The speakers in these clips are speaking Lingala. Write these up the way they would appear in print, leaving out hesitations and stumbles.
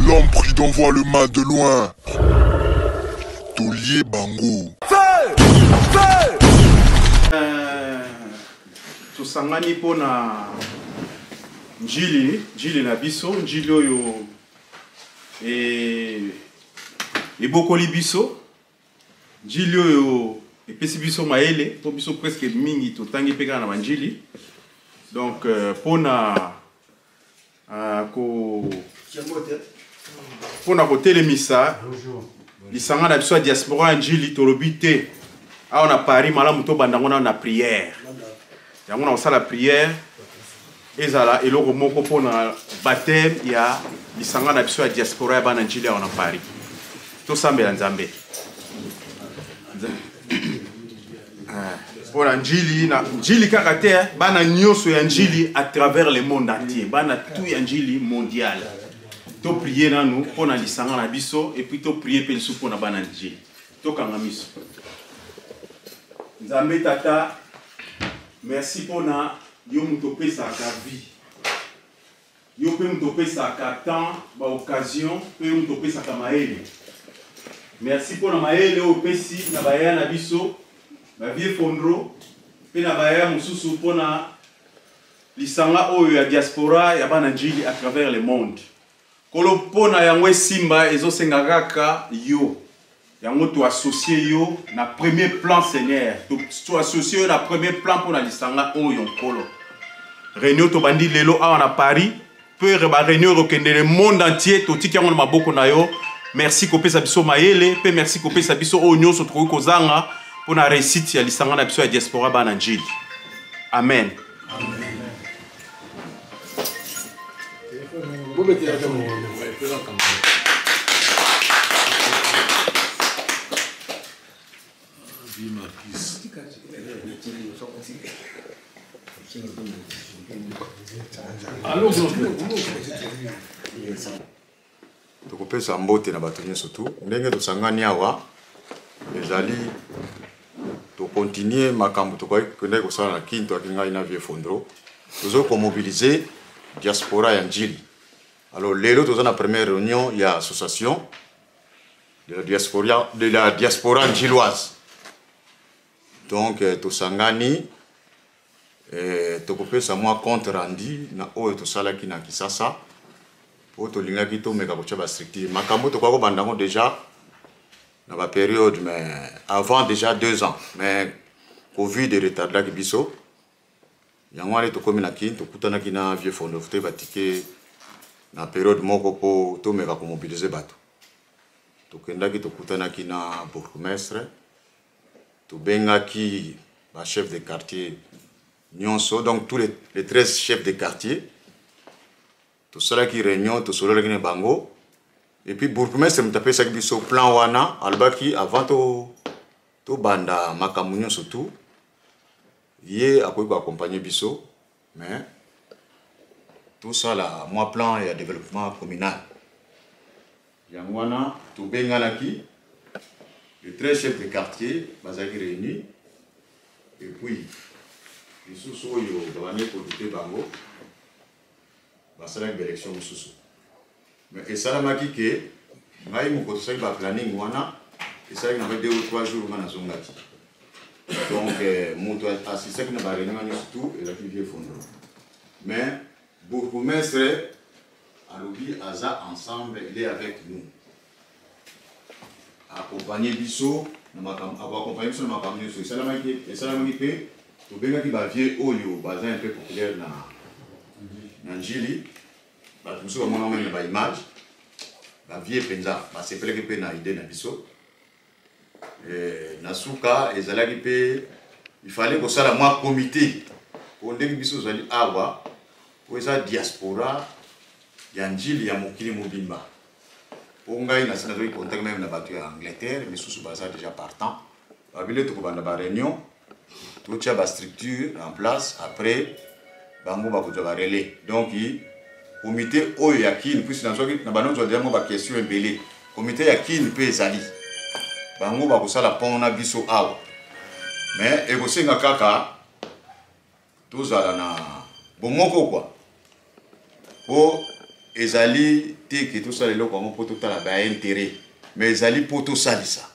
L'homme pris d'envoie le mal de loin. Tolier Bango. Tosangani pona njili na biso, njili oyo ebokoli biso, njili oyo epesi biso maele, po biso presque mingi totangi peka na banjili. Donc pona ko telemisa lisanga na biso ya diaspora njili tolobi te. On a Paris, malamu to bandango na prière. Yango na osala prière. Ezala eloko moko pona baptême ya lisanga na biso ya diaspora ya bana njili on a Paris. To sambela nzambe. Pona njili na njili kaka te bana nyoso ya njili à travers le monde entier. Bana tout ya njili mondial. To prier na nous pona lisanga na biso et puis to prier pe lisu pona bana njili. To kanga miso. Nzambe tata, merci pour na yo mutopé sa vie. Yo pe mutopé sa temps, ba occasion, pe mutopé sa maele. Merci pour na maele o pesi na baya na biso, ba vie fondro, pe na baya mususu pour na lisanga oyo ya diaspora ya bana njili à travers le monde. Kolo pona yango simba ezo senga kaka yo. Yango tu associé yo na premier plan Seigneur. Tu associé yo na premier plan pour na lisanga oyo nkolo. Réunion to bandi lelo a na Paris, peut reba réunion rokende le monde entier to tiki yango na maboko na yo. Merci ko pesa biso maele, pe merci ko pesa biso o nyonso troki kozanga pour na réussite ya lisanga na biso ya diaspora bana njili. Amen. Tokopesa mbote na bato nyonso tu ndenge tosangani awa ezali to continuer makambo tokende kosala na kinto akingai na vie fondro tozo ko mobiliser diaspora ya njili. Alors lelo toza na première réunion ya association de la diaspora njiloise. Donc tosangani tokopesa mwa compte rendu na oyo tosalaki na Kisasa po tolingaki tomeka kotia ba structure makambo to kwa bandango déjà na ba période mais avant déjà 2 ans mais Covid de retard la biso yango ale tokomi na kin tokutanaki na vieux fondo fote batike na période moko po tomeka ko mobiliser bato tokendaki tokutanaki na bourgmestre tobengaki ba chef de quartier nyonso donc tous les 13 chefs de quartier tout cela qui réunion tout cela qui ne bango et puis bourgmestre mtapesa biso plan wana albaki avant to banda makamunyo surtout yé akoki ko accompagner biso mais tout ça là moi plan et développement communal yangwana to benganaki les 13 chefs de quartier bazaki réunis et puis lisusu oyo babandi kodute bango basalaki baélection mosusu mais esalamaki ke ngai moko tosali baplanning wana esalaki na 2 ou 3 jours nga nazongaki donc moto asisaki na baréunion nyonso tu ezalaki vie fondro mais bourgmestre alobi aza ensemble il est avec nous accompagner biso na makambo accompagner biso na makambo nyonso esalamaki pe tobengaki bavie oyo baza un peu populaire na njili bato mosusu bamona mene ba image bavie mpenza basepelaki mpe na ide na biso na suka ezalaki mpe ifale kosala mwa comité po ndenge biso ozali awa po eza diaspora ya njili ya mokili mobimba po ngai nazali contact même na bato ya Angleterre misusu baza déjà partant babile tokobanda ba réunion totia ba structure en place après bango bakozwa ba relais donc comité oyo ya kini puisque na banonzo déjà mo ba question ebele comité ya kini pe ezali bango bakosala pont na biso awa mais ekosenga kaka tozala na bomoko kwa po ezali te ke tosala eloko yango mpo totala baintérêt mais ezali mpo tosalisa.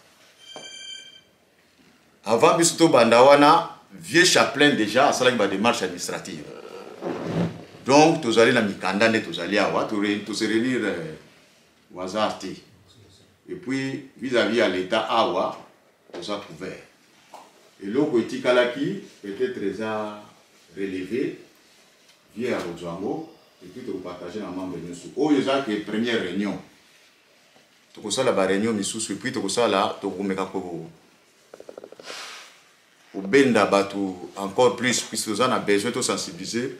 Avant biso tobanda wana vieux chaplain déjà asalaki badémarche administrative, donc tozali na mikanda nde tozali awa tose réunir au hasard te. Et puis vis-à-vis ya l'état awa toza couvert eloko etikalaki peut-être eza relevé vieux ya kozwango et puis tokopartage na membre nyonso oyo ezalaki première réunion. Tokosala baréunion misusu et puis tokosala tokomeka kobenda bato encore plus puisque toza na besoin de sensibiliser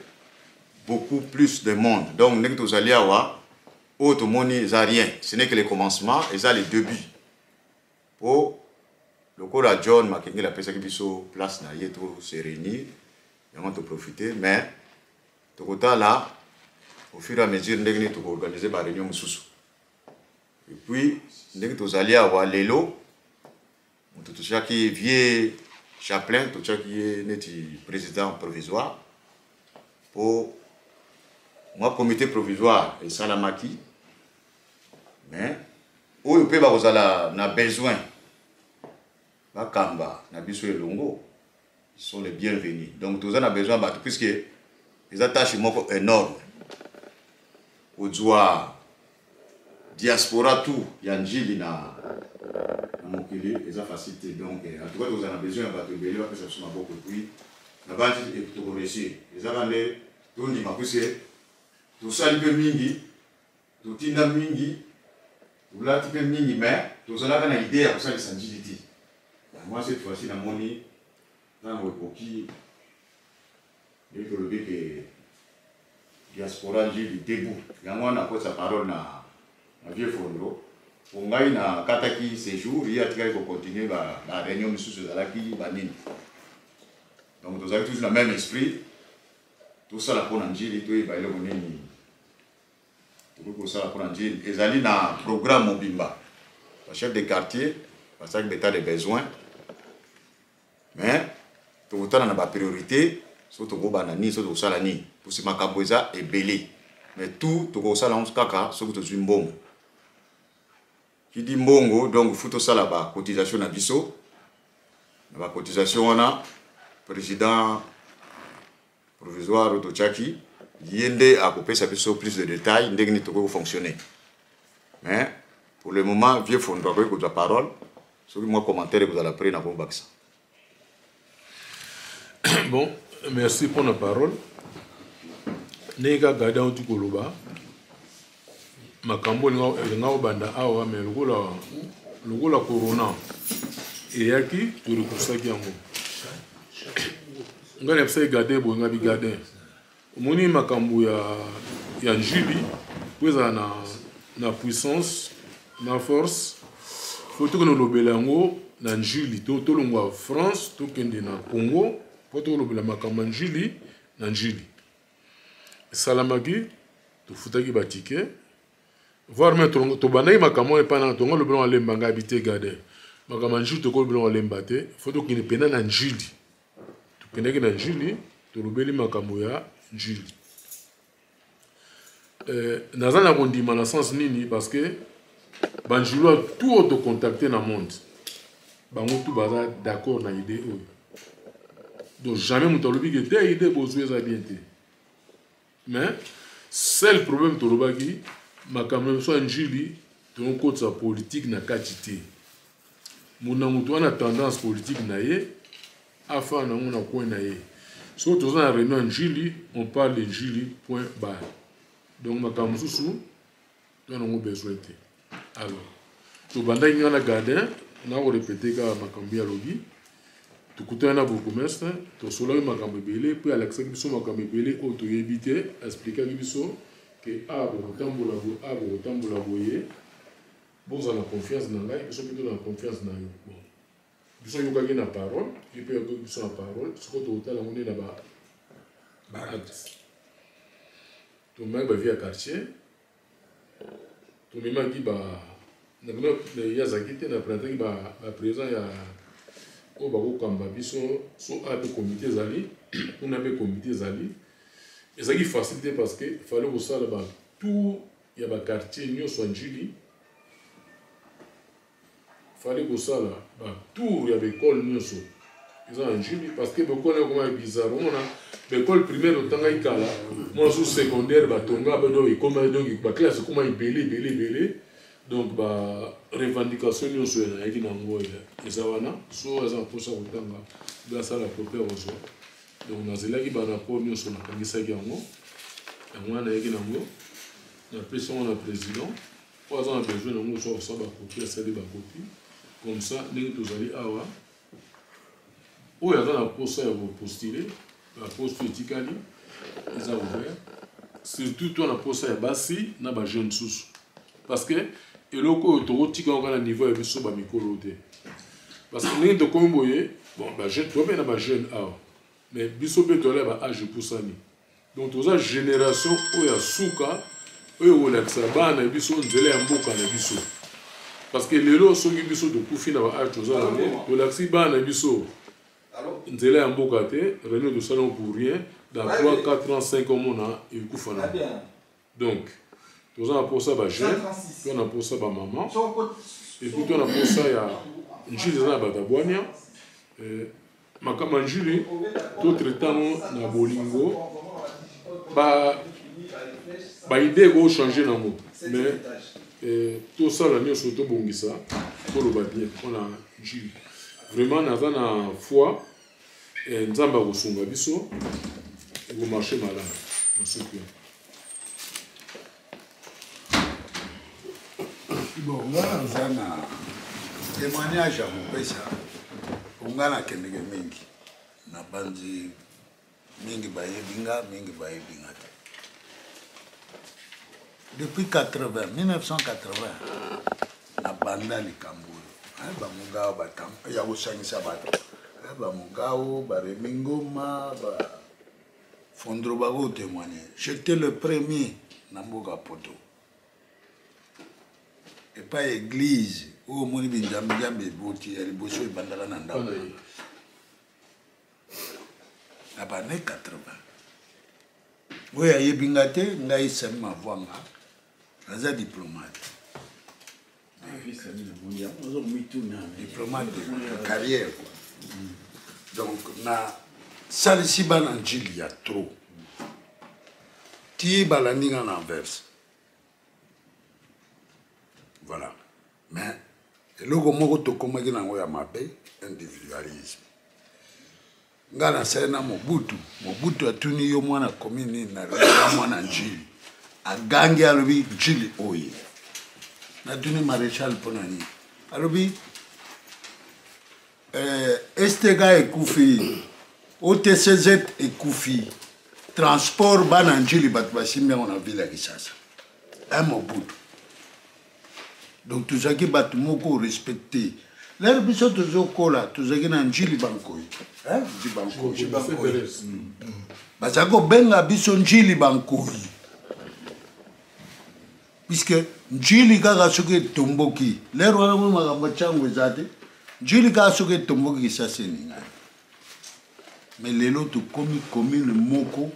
beaucoup plus de monde. Donc ndenge tozali awa oyo tomoni eza rien, ce n'est que le commencement, eza le début po lokola John Makengeli apesaki biso place na ye to se réunir yango to profiter mais tokotala au fur et à mesure ndenge nini tokoorganize baréunion mosusu. Et puis ndenge tozali awa lelo moto totiaki vieux chaplain totiaki ye neti président provisoire po moi comité provisoire esalamaki mais oyo mpe bakozala na besoin bakamba na biso elongo ils sont les bienvenus. Donc toza na besoin bato puisque eza tâche moko énorme ozwa diaspora tout ya njili na mokili eza facilité. Donc en tout cas toza na besoin ya bato ebele bapesa biso maboko puis na bandi tokoreusir ezaka nde tondima puisque tosali mpe mingi totinda mingi tolati mpe mingi mais tozalaka na idée ya kosalisa njili te. Moi cette fois-ci namoni ntango ekoki nde tolobi ke diaspora njili debout yango wana akosa parole na vieux fondo po ngai na kataki séjour ye atikali kocontinue baréunion misusu ezalaki banini. Donc tozalaki toujours na même esprit tosala mpona njili toyeba eloko nini tokoki kosala mpona njili ezali na programme mobimba bachef de quartier basalaki d'état de besoin mais tokotala na bapriorité so tokobanda nini so tokosala nini posi makambo eza ebele mais tout tokosala yango kaka soki tozwi mbongo. Qui dit mbongo donc faut tosala bacotisation na biso na bacotisation wana président provisoire totiaki yende akopesa biso plus de détails ndenge nini tokoki fonctionner. Mais pour le moment vieux fondo akoki kozwa parole soki mwa commentaire ekozala près na kobakisa. Bon, merci pour la parole. Nega gada uti koloba makambo nga banda awa me lokola corona eyaki tolikusaki yango nga na pesa gade bo nga bigade omoni makambo ya njili kweza na puissance na force faut que nous lobela yango na njili to longwa France to kende na Congo po to lobela makambo njili na njili salamaki to futaki batike voir même to banai makambo e pana to ngolo blanc lemba nga habité gade makambo njili to ko blanc lemba te faut to kende pena na njili to kende na njili to lobeli makambo ya njili nazana kondima na sens nini parce que banjilo tout auto contacter na monde bango tout baza d'accord na idée oyo donc jamais mutalobi que telle idée bozwe za bien te mais seul problème tolobaki makambo so njili to ko sa politique na katité muna mutu ana tendance politique na ye afa na ngona ko na ye so to za réunion njili on parle de njili point barre. Donc makambo susu to na ngo besoin te. Alors to banda ngana gardien na ko répéter ka makambo ya lobi tukutana na bourgmestre to solo makambo ebele puis Alexandre biso makambo ebele o to éviter expliquer biso que abo tambola boye boza na confiance na ngai biso plutôt na confiance na yo bon biso yokaki na parole et puis yokoki biso na parole soko totala ngone na ba acte to maki ba via quartier to memaki ba na yazaki te na prentaki ba président ya o bakokamba biso so ape comité ezali on ape comité ezali ezaki facilité parce que fallait kosala ba tout y a un quartier nous soit Njili fallait que ça là tour il y avait école nous so ils ont Njili parce que beaucoup là comme bizarre on a l'école primaire au temps ikala moi sous secondaire tonga donc il comme donc ba classe comment il belé donc ba revendication nous so na yaki na ngoya ezawana so za posa utanga grâce à la propre ozo donc nazela ki ba rapport nous so na kangisa yango on a yaki na ngo na pression na président trois ans besoin de nous sur ça ba copie ça de ba copie comme ça nous tous aller awa ou ya na posa ya postuler la poste éthiquement ils ont ouvert surtout toi la poste ya basi na ba jeune sous parce que eloko autorotika on a niveau ya biso ba mikolo te parce que nous de komboye bon ba jeune toi na ba jeune awa mais biso pe to là ba âge pour ça ni donc toza génération oya suka oyo olakisa bana biso nzela ya mboka na biso parce que lelo soki biso de kufi na ba âge toza na olakisi bana biso nzela ya mboka te réunion de salon pour rien dans 3 4 ans 5 ans on a ekufana donc toza pour ça ba jeune on a pour ça ba maman et puis on a pour ça ya njili za ba tabwania makama njili to tretamo na bolingo ba idée go changer na mo mais tout ça la nyo surtout bongisa pour le bien on a njili vraiment naza na foi nzamba kosunga biso go marcher malade dans ce pays. Bon, ngana zana témoignage à mon pesa. Ngana kendege mingi na banzi mingi baye binga te. Depuis 1980 na banda likambo. Ba mugao batam ya usangisa bato. Ba mugao ba remingoma ba fondro bago témoigner. J'étais le premier na mboka poto. Et pas église où moni binjambe boti ya liboso ibandala na ndako. Abane 80. Oya yebinga te ngai sema vwanga. Aza diplomate. Diplomate de carrière quoi. Donc na salisi bana njili ya trop. Ti balandinga na verse. Voilà. Mais eloko moko tokomaki nango ya mabe individualisme. Ngana sena Mobutu atuni yo mwana commune na mwana njili. Agangi alobi njili oye. Natuni maréchal ponani. Alobi Estega ekufi, OTCZ ekufi, transport bana njili batbashimia on a ville Kisasa. Un Mobutu. Donc tout ça qui bat moko respecté. L'air biso tozo kola, tout ça qui na njili bankoi. Hein? Bankoi. Basako benga biso njili bankoi. Puisque njili kaka soki tomboki. L'air wana mo makambo chango ezate. Njili kaka soki tomboki Kisasa ninga. Mais lelo to komi commune moko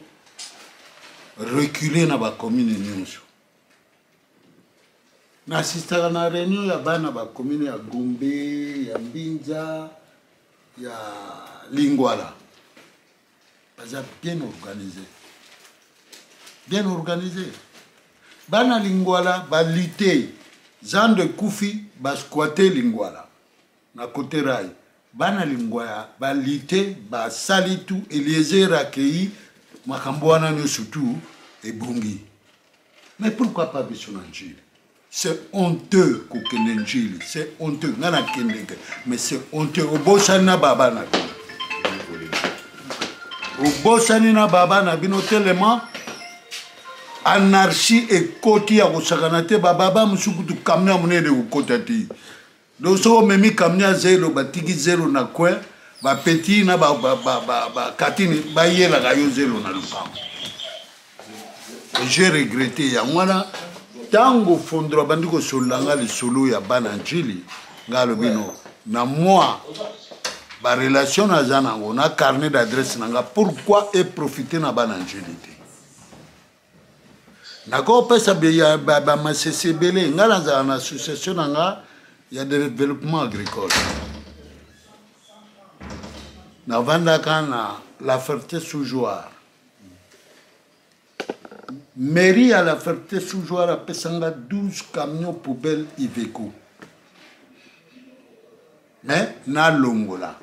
reculer na ba commune nyonso. N'assistera na réunion ya bana ba commune ya Gombe, ya Mbinza, ya Lingwala. Baza bien organisé. Bien organisé. Bana Lingwala ba lutter, Jean de Koufi ba squatter Lingwala. Na côté rail. Bana Lingwala ba lutter, ba salitu Eliezer accueilli makambo wana no surtout et Bungi. Mais pourquoi pas Bissonanjili? C'est honteux Kokenenjili, c'est honteux. Mais c'est honteux. Obosana baba na bino. Obosani na baba na bino tellement anarchie et koti ya kosakanate baba musukutu kamna munene ukotati. Doso memi kamnya zero batiki zero na kwe ba petit na ba katini ba yela gayo zero na lupango. J'ai regretté ya mwana tango fondro bandiko solanga le solo ya bana njili ngalo bino na moi ba relation na zana na carnet d'adresse nanga pourquoi et profiter na bana njili nakopesa bamasese ebele nga nazala na association na nga ya développement agricole navandaka na la Ferté Soujoire mairie ya la Ferté Soujoire apesanga 12 camions poubelles Iveco mais nalongola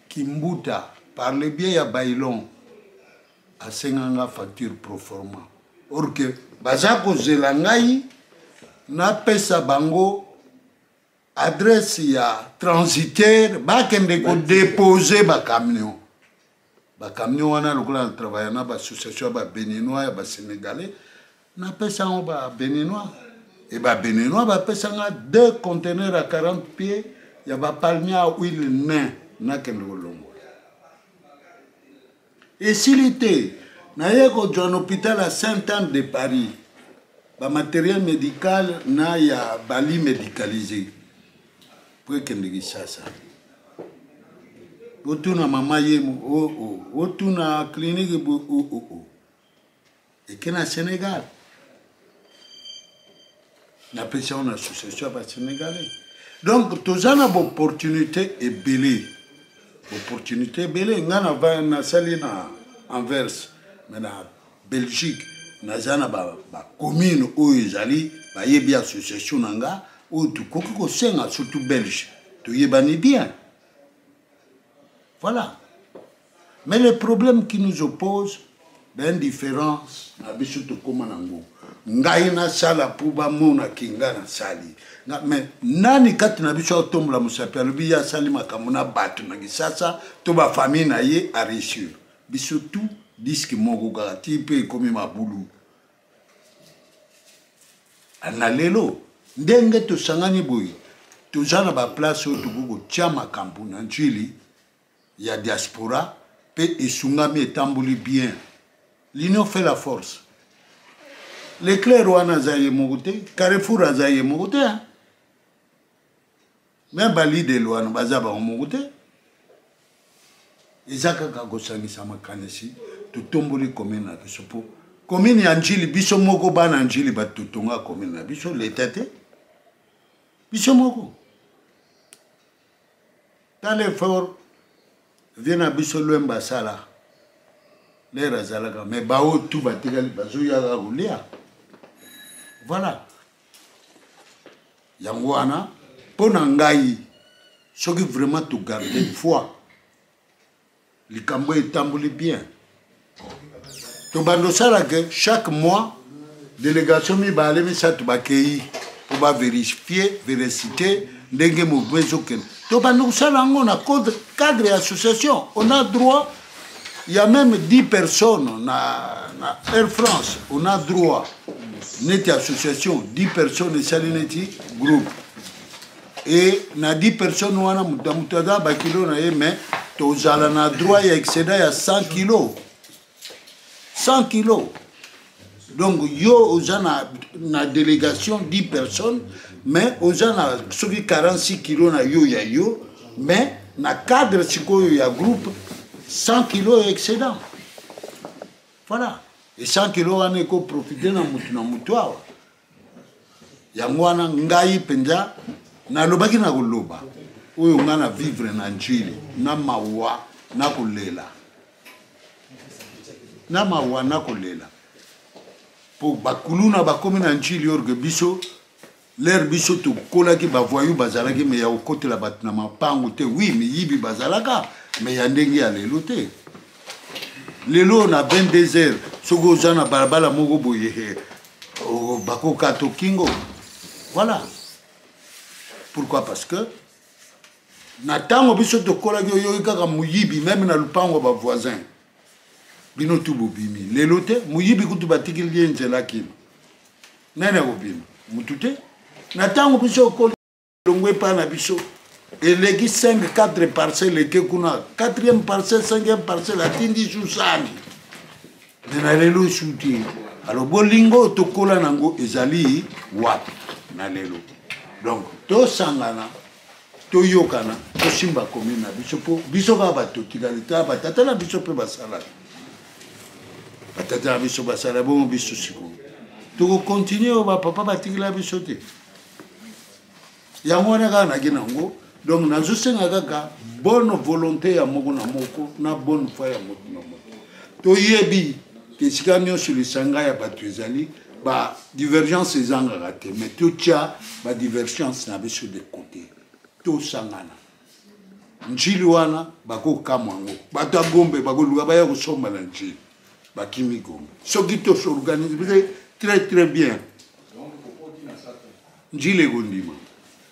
Kimbuta par le biais ya Bailon asenganga facture proforma or que baza kozela ngai napesa bango adresse ya transitaire bakende ko déposer bacamion wana lokola na travailler na association ba béninois ya ba sénégalais napesa ngo ba béninois et ba béninois bapesa nga 2 conteneurs à 40 pieds ya ba palmier à huile nain nakende kolongo. Et s'il était, naye ko un hôpital à Sainte-Anne de Paris, ba matériel médical na ya bali médicalisé. Pour que ndigi sasa. Otuna mama yemu otuna clinique et que na Sénégal. Na pension na association ba sénégalais. Donc tous en a opportunité et belé. Opportunité belé ngana va na sali na Anvers mais na Belgique na zana ba commune o ezali ba yebi association nanga o tu koki ko senga surtout belge tu yebani bien voilà mais le problème qui nous oppose ben différence na biso to koma nango ngai na sala puba mona kinga na sali mais nani kati na biso otombola musapi alobi ya sali makambo na bato na gisasa to ba famille na ye a réussir biso tout disque moko kaka ti pe ekomi mabulu ana lelo ndenge tosangani boye toza na baplace oyo tokoki kotia makambo na njili ya diaspora mpe esungami etamboli bien l'union fait la force l'éclair wana aza ye moko te carrefour aza ye moko te même balidele wana baza bango moko te eza kaka kosangisa makanisi totomboli commune na biso mpo commune ya njili biso moko bana njili batotonga commune na biso leta te biso moko dans l'effort vie na biso lwemba asala lera azalaka mais bao tu batikali bazoyaka kolia voilà yango wana mpo na ngai soki vraiment togarde foi likambo etamboli bien tobando salaka chaque mois délégation mibale misato bakei po bavérifier véracité ndenge mouvement ezokende tobando kosala yango na cadre ya association on a droit il y a même 10 personnes na Air France on a droit neti association 10 personnes esali neti groupe et na 10 personnes wana mutu aza bakilo na ye mais tozala na droit ya excédent ya 100 kilos 100 kilos donc yo oza na délégation 10 personnes mais oza na soki 46 kilos na yo ya yo mais na cadre sikoyo ya groupe 100 kilos ya excédent voilà et 100 kilos wana eko profiter na mutu awa yango wana ngai mpenza nalobaki na koloba oyo nga na vivre na njili na mawa na kolela po bakulu na bakomi na njili orge biso l'air biso tokolaki bavoyu bazalaki me ya kokotela bato na mapango te oui miyibi bazalaka me ya ndenge ya lelo te lelo na 22 heures soki oza na balabala moko boye bakoka tokingo voilà pourquoi parce que na ntango biso tokolaki oyoki kaka moyibi meme na lupango bavoisin bino tu bobimi lelo te moyibi kutu batikili ye nzela kino nene kobima mutu te na ntango biso okoli longwe epai na biso eleki 5-4 parcelle eke kuna 4e parcelle 5e parcelle atindi susani me na lelo esu te alo bolingo tokola nango ezali wapi na lelo donc tosangana toyokana tosimba commune na biso po biso kaka bato tikali ta batata na biso mpe basala batata biso basala bongo biso sikoyo tokokontinue oyo bapapa batikila biso te yango wana kaka naki nango donc nazosenga kaka bonne volonté ya moko na moko na bonne foi ya moto na moto toyebi ke esika nyonso lisanga ya bato ezali badivergence ezangaka te mais totya badivergence na biso de côté tosangana njili wana bakokamwa yango bato ya gombe bakoluka baya kosomba na njili bakimi gombe soki tosorganise très très bien njili ekondima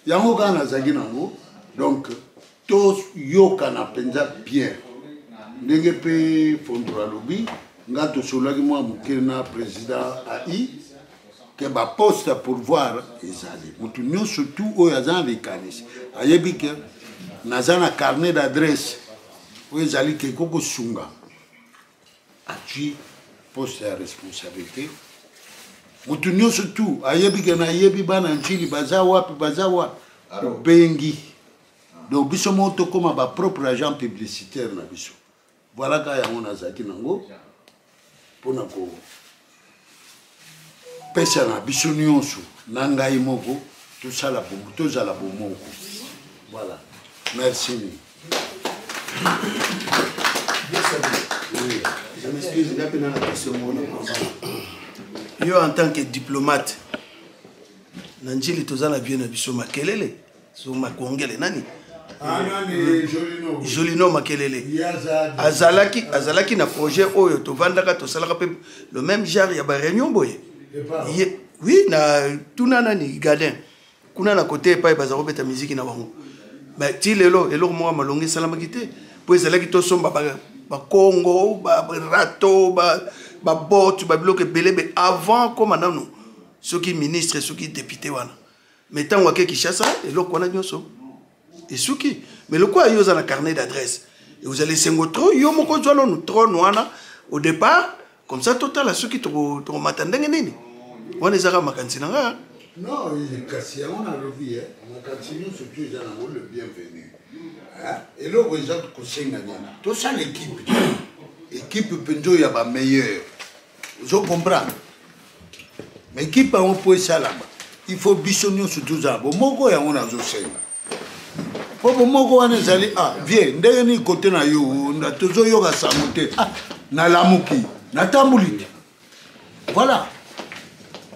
yango kaka nazalaki nango donc toyokana mpenza bien ndenge mpe fondolo alobi nga tosololaki mwa moke na président ai ke baposte ya pourvoir ezali motu nyonso tu oyo aza na likanisi ayebi ke naza na carnet d'adresse oyo ezali ke kokosunga atui poste ya responsabilité motu nyonso tu ayebi ke nayebi bana njili baza wapi tobengi donc biso moko tokóma bapropre agent publicitaire na biso voilà ka yango nazalaki nango mpona kopesa na biso nyonso na ngai moko tozala bomoko voilà merci mingi je m'excuse napena na question mona yo en tant que diplomate na njili toza na bien na biso makelele so makongele nani Jolino Makelele azalaki na projet oyo tovandaka tosalaka pe le même genre ya ba réunion boye oui na tuna nani Gadin kuna na côté pa bazaro beta musique na bango mais ti lelo mo malongi salamaki te po ezalaki to somba ba Congo ba rato ba bot ba bloc belebe avant comme nanu soki ministre soki député wana mais tant wa ke Kinshasa eloko wana nyoso et souki mais le quoi yoza na carnet d'adresse et vous allez sengo trop yo moko zwalo no trop noana au départ comme ça total à ceux qui to matandenge nini on les a makansi na non kasi on a revu makansi nous surtout ils ont le bienvenu et là vous êtes kosenga nyana to ça l'équipe pendo ya ba meilleur vous comprenez mais équipe on peut ça là il faut bisonner surtout ça bon moko ya on a zo senga popo moko wana ezali vie ndenge ni kote na yo tozoyoka sango te nalamuki natambuli te voilà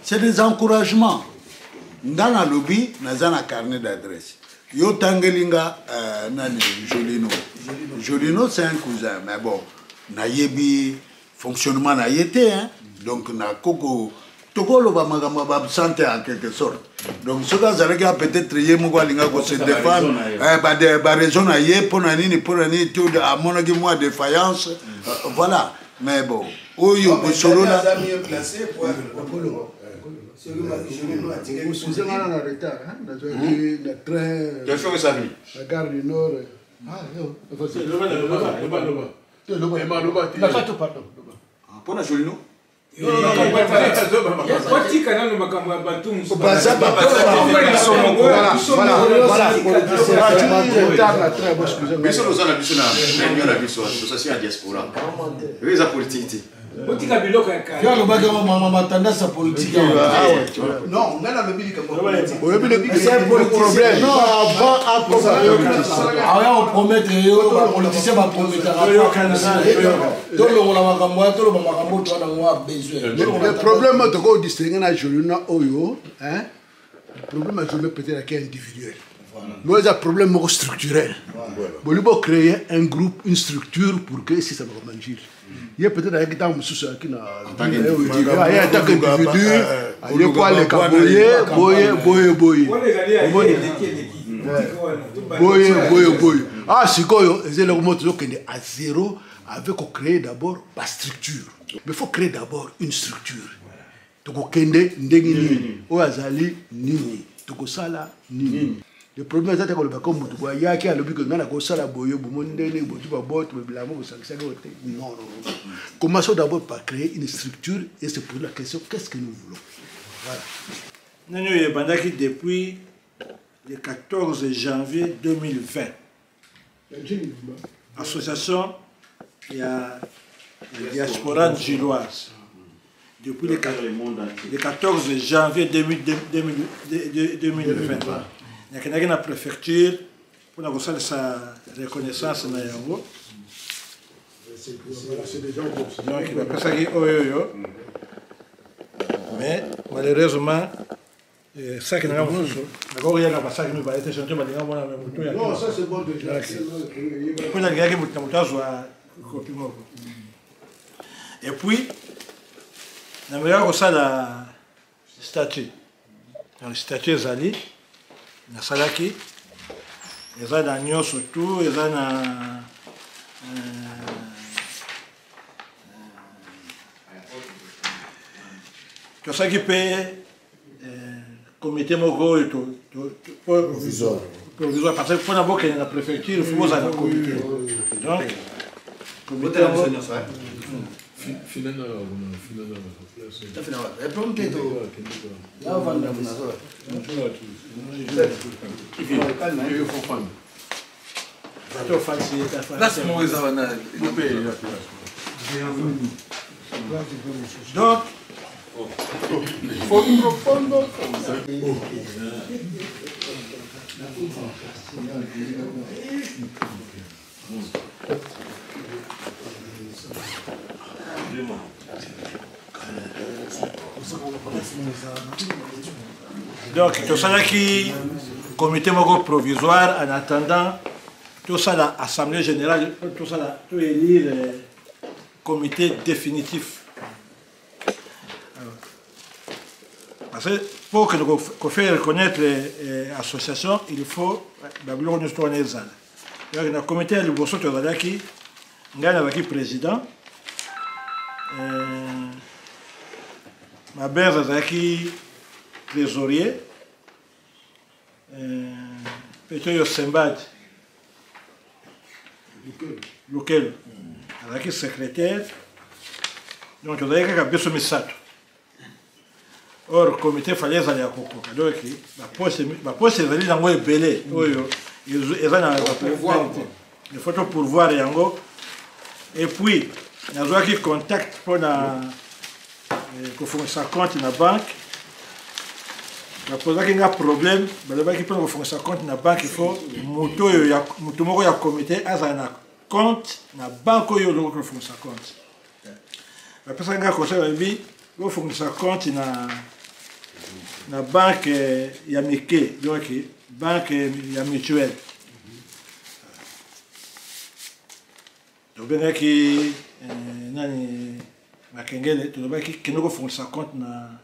c'est des encouragements nga na lobi naza na carnet d'adresse yo tangelinga nani Jolino c'est un cousin mais bon nayebi fonctionnement na yete hein donc na koko tokoloba makambo absente en quelque sorte donc ce cas avec peut-être yé moko alinga ko se défendre ba raison na yé pona nini tout à mon avis moi défaillance voilà mais bon oyo ko solo na placé pour excusez-moi en retard hein le train tu as fait ça vie la gare du nord pardon pona Jolino le problème de quoi distinguer na Jolino oyo hein le problème je peut-être qui est individuel mais un problème structurel bon il faut créer un groupe une structure pour que si ça va manger il y a peut-être avec dans sous qui na il y a tant qu'individu il y a quoi les boye ah sikoyo ezele ko moto kende à zéro avec créer d'abord la structure mais il faut créer d'abord une structure tokokende ndenge nini oyo azali nini tokosala nini le problème c'est que le bako mutu kwa yaki alobi que ngana kosala boyo bomondene botu ba botu bilamo bosangisa ko te non commençons d'abord par créer une structure et se poser la question qu'est-ce que nous voulons voilà nous yebandaki depuis le 14 janvier 2020 association il y a diaspora gilloise. Depuis le 14 janvier 2020. Il y a une préfecture pour la reconnaissance. Mais malheureusement, ça qui n'a pas Non, ça c'est bon déjà. Et puis, on a ça la statue. La statue Zali, na salaki, ils ont un agneau surtout, ils ont un tout ça qui peut comité moko provisoire parce que pour n'avoir que la préfecture il faut un comité donc comité donc Fondo, fondo. donc tout ça qui comité provisoire en attendant tout ça l'assemblée générale tout ça là tout élire comité définitif. Parce que pour que nous fassions reconnaître l'association, il faut que nous nous soyons le comité de l'Uboso Tozalaki, nous avons le président, ma belle Zazaki, trésorier, Peter Sembad, lequel, Zazaki secrétaire, donc nous avons un peu Misato. Or, le comité fallait aller à Coco. Donc, la poste est venue dans le belé. Ils ont des photos pour voir Yango. Et puis, nous avons un contact pour faire sa compte dans la banque. Nous avons un problème. Nous avons faire sa compte dans la banque. Il faut que le comité ait un compte dans la banque où il faut sa compte. Après ça, nous avons sa compte dans la banque Yamike, donc banque mutuelle. Donc bien que nani makengele to ba ki nous font sa compte na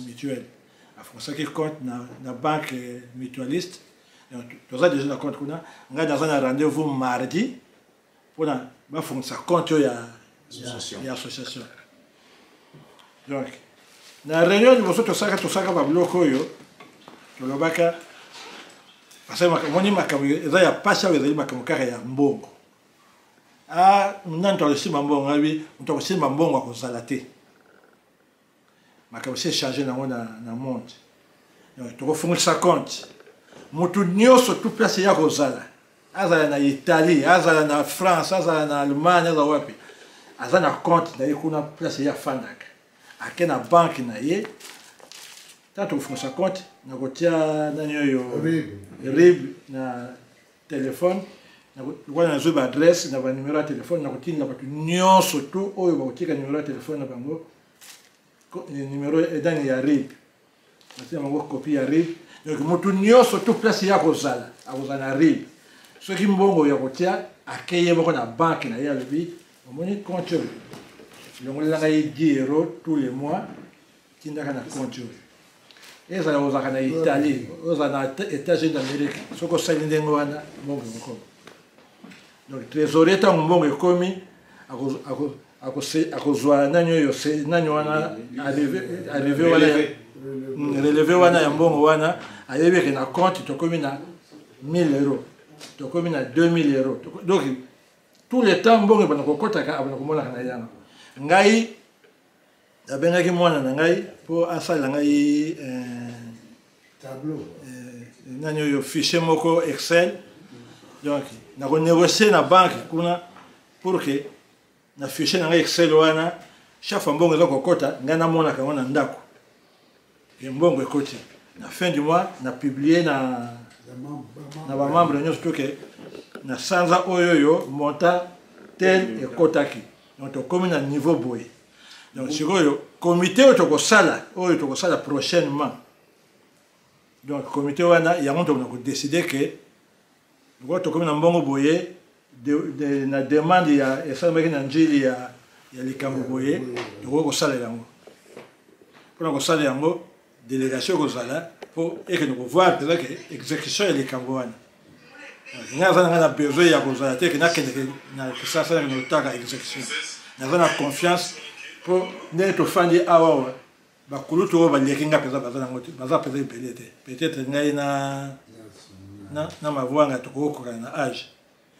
mutuelle. A font ça qui compte na banque mutualiste. Donc to ça déjà compte kuna nga dans un rendez-vous mardi pour na ba font sa compte ya association. Donc na réunion de voso tosaka ba bloko yo to lobaka parce que moni makamu eza ya pasha ezali makamu kaka ya mbongo nanto lesima mbongo abi nto lesima mbongo akozala te makamu c'est changer na monde donc to kofungisa compte mutu nyoso tout place ya kozala azala na Italie azala na France azala na Allemagne azala wapi azana compte na kuna place ya fanaka ake na banque na ye tanto kufunga compte na kotia nani yo RIB na téléphone na kwa zo ba adresse na ba numéro ya téléphone na kotinga batu nyonso to oyo ba kotika numéro ya téléphone na bango numéro edani ya RIB na tia bango copie ya RIB donc mutu nyonso to place ya kozala akozana RIB soki mbongo ya kotia akeye bako na banque na ya lebi omoni compte donc on a 10 euros tous les mois qui n'a qu'à compter. Et ça aux en Italie, aux États-Unis d'Amérique, ce que ça n'est pas bon. Donc trésorier tant bon et commis à cause nanyo wana arrivé wana relevé wana mbongo wana ayebe que na compte to commis na 1000 euros, to commis na 2000 euros. Donc tout le temps mbongo bana kokota ka abana komona kana yana. Ngai abengaki mwana na ngai po asala ngai tableau nani yo fichier moko Excel donc na ko négocier na banque kuna pour que na fichier na Excel wana chaque fois mbongo ezoko kota ngana mona ka wana ndako et mbongo ekoti na fin du mois na publier na ba membre nyonso to ke na sanza oyoyo monta tel ekotaki donc to comme na niveau boy donc sikoyo comité oyo tokosala prochainement donc comité wana yango to ko décider que ngo to comme na mbongo boye na demande ya esamaki na njili ya likambo boye toko kosala yango mpona kosala yango délégation kozala po eke noko voir déjà que exécution ya likambo wana nga aza nanga na besoin ya kozala te ke nakendeke na kisasa na notaka exécution naza na confiance po ndenge tofandi awawa bakulutu oyo balieki nga mpenza baza nango te baza mpenza ebele te peut-être ngai na mavwanga tokokokana na âge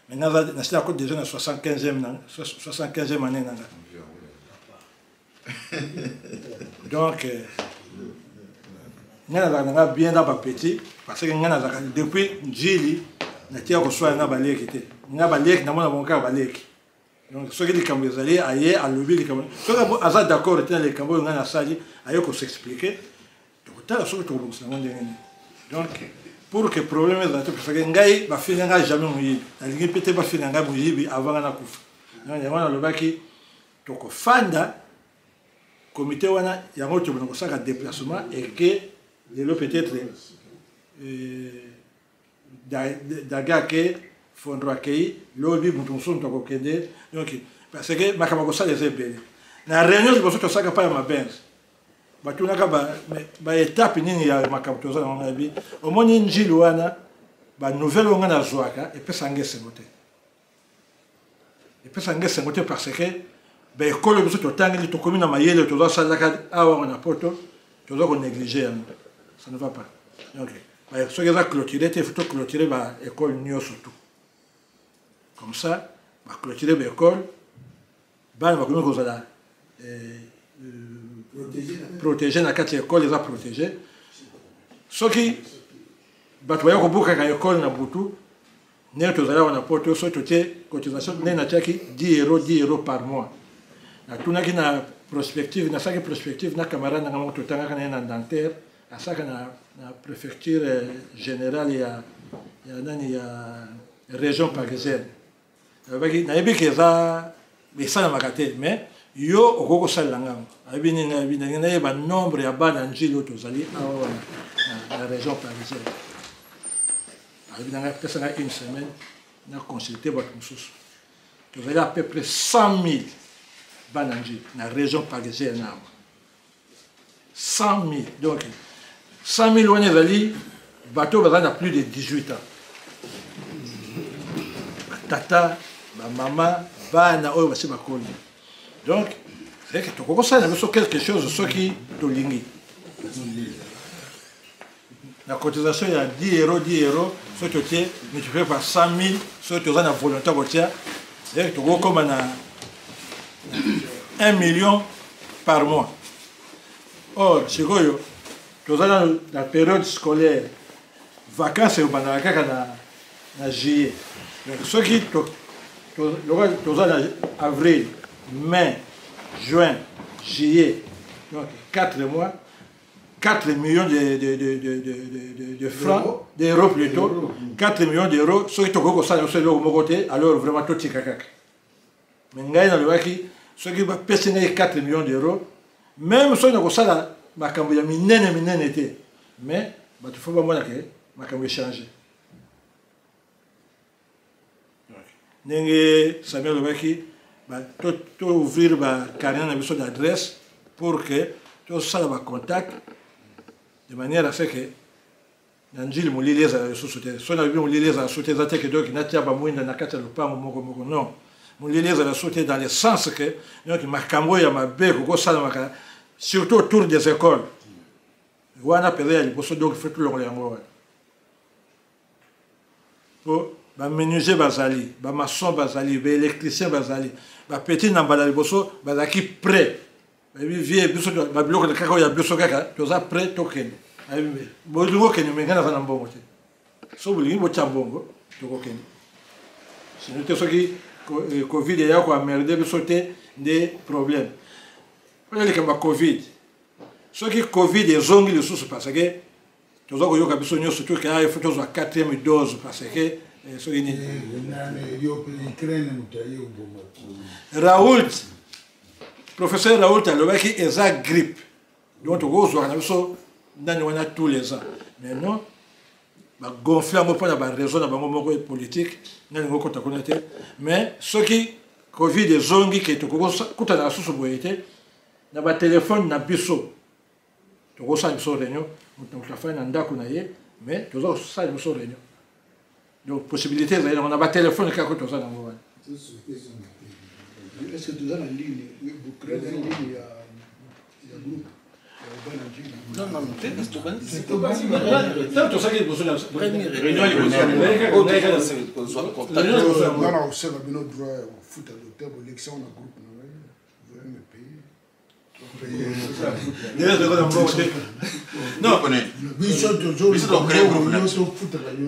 mais nasila ko déjà na 75e année nanga donc nga nazalaka nanga bien dans bapeti parce que nga nazalaka depuis njili natia koswala nga baleki te nga baleki namona bongo kaka baleki donc soki likambo ezali aye alobi likambo soki aza d'accord te na likambo oyo nga nasali aye kosexplike tokotala soki tokolongisa yango ndenge nini donc pour que problème ezala te parce que ngai bafili ngai jamais moyibi nalingi mpe te bafili ngai moyibi avant nga nakufa yango nalobaki tokofanda comité wana yango tobona kosaka déplacement et que lelo peut-être daga ke fondro akei lobi mutu mosusu tokokende donc parce que makambo kosala eza ebele na réunion liboso tosaka pa ya mabenze batunaka baétape nini ya makambo tozala nango nayebi omoni njili wana banouvelle oyo nga nazwaka epesanga esengo te parce que baekolo biso totangeli tokomi na mayele tozasalaka awa na poto toza konéglige yango ça ne va pas donc soki eza clôturé te faut clôturer baekole nyonso tout comme ça baclôturer baekole bana bakomi kozala protégé na kati ya ekole eza protégé soki bato baya kobukaka ekole na butu ndenge tozala wana poto soki totie cotisation ndenge natiaki 10 euros par mois natunaki na prospective nasaki prospective na camarade nanga moko totangaka naye na dentaire asaka na préfecture générale ya nani ya région parisienne nayebi ke eza esalamaka te mais yo okoki kosalela ngango ayebi nini nayeba nombre ya bana njili oyo tozali awa na région parisienne ayebi nanga pesanga une semaine na consulté bato mosusu tozali à peu près 100 000 bana njili na région parisienne awa 100 000 donc 100 000 wana ezali bato baza na plus de 18 ans batata bamama bana oyo basi bakoli donc c'est que tokokosala na biso quelque chose soki tolingi la cotisation ya 10 euros soki totie multiplié par 100 000 soki toza na volonté kotia c'est que tokokoma na 1 million par mois. Or sikoyo toza na période scolaire vacances ebandaka kaka na juillet donc soki toza na avril mai juin juillet donc 4 mois 4 millions de francs d'euros plutôt 4 millions d'euros soki tokoki kosala nyonso eloko moko te alors vraiment totika kaka mais ngai nalobaki soki bapesi ngai 4 millions d'euros même soki nakosala makambo ya minene te mais bato fo bamona ke makambo echange ndenge Samuel alobaki ouvrir bacarnet na biso d'adresse pour que tosala bacontact de manière à ce que na njili molili ezala lisusu te so na bibi molili ezala lisusu te eza te ke donc natia bamwinda na kati ya lopango moko non molili ezala lisusu te dans le sens que donc makambo ya mabe kokosalamaka surtout autour des écoles wana mpenza ya liboso donc fe tulongola yango wana po bamenuisier bazali bamaçon bazali baélectricien bazali bapeti na mbala liboso bazalaki prêt bayebi vie biso babiloko kaka oyo ya biso kaka toza prêt tokende bolingi okende me ngai naza na mbongo te so bolingi botya mbongo tokokende sino te soki Covid et yako amerde bi sauter des problèmes. Voilà les cas Covid. Ce qui Covid est zongi le sous parce que tu vois que yoka biso nyo surtout qu'il faut que la 4e dose parce que ce qui ni Raoult professeur Raoult a le qui est à grippe. Donc tu vois on a biso ndani wana tous les ans. Mais non ba gonfler un peu la raison na bango moko politique ndani ngoko takonate mais ce qui Covid est zongi que tu kuta na sous boyete na ba téléphone na biso tu vois ça biso réunion tu fais un ndako na ye mais tu vois ça biso réunion donc possibilité on a ba téléphone ka ko to ça na ngwana est-ce que tu as la ligne vous créez une ligne ya groupe non non c'est tout bien c'est tout ça qui est besoin réunion non on sait que nous droit au foot à l'hôtel pour l'élection na groupe vous allez me payer non,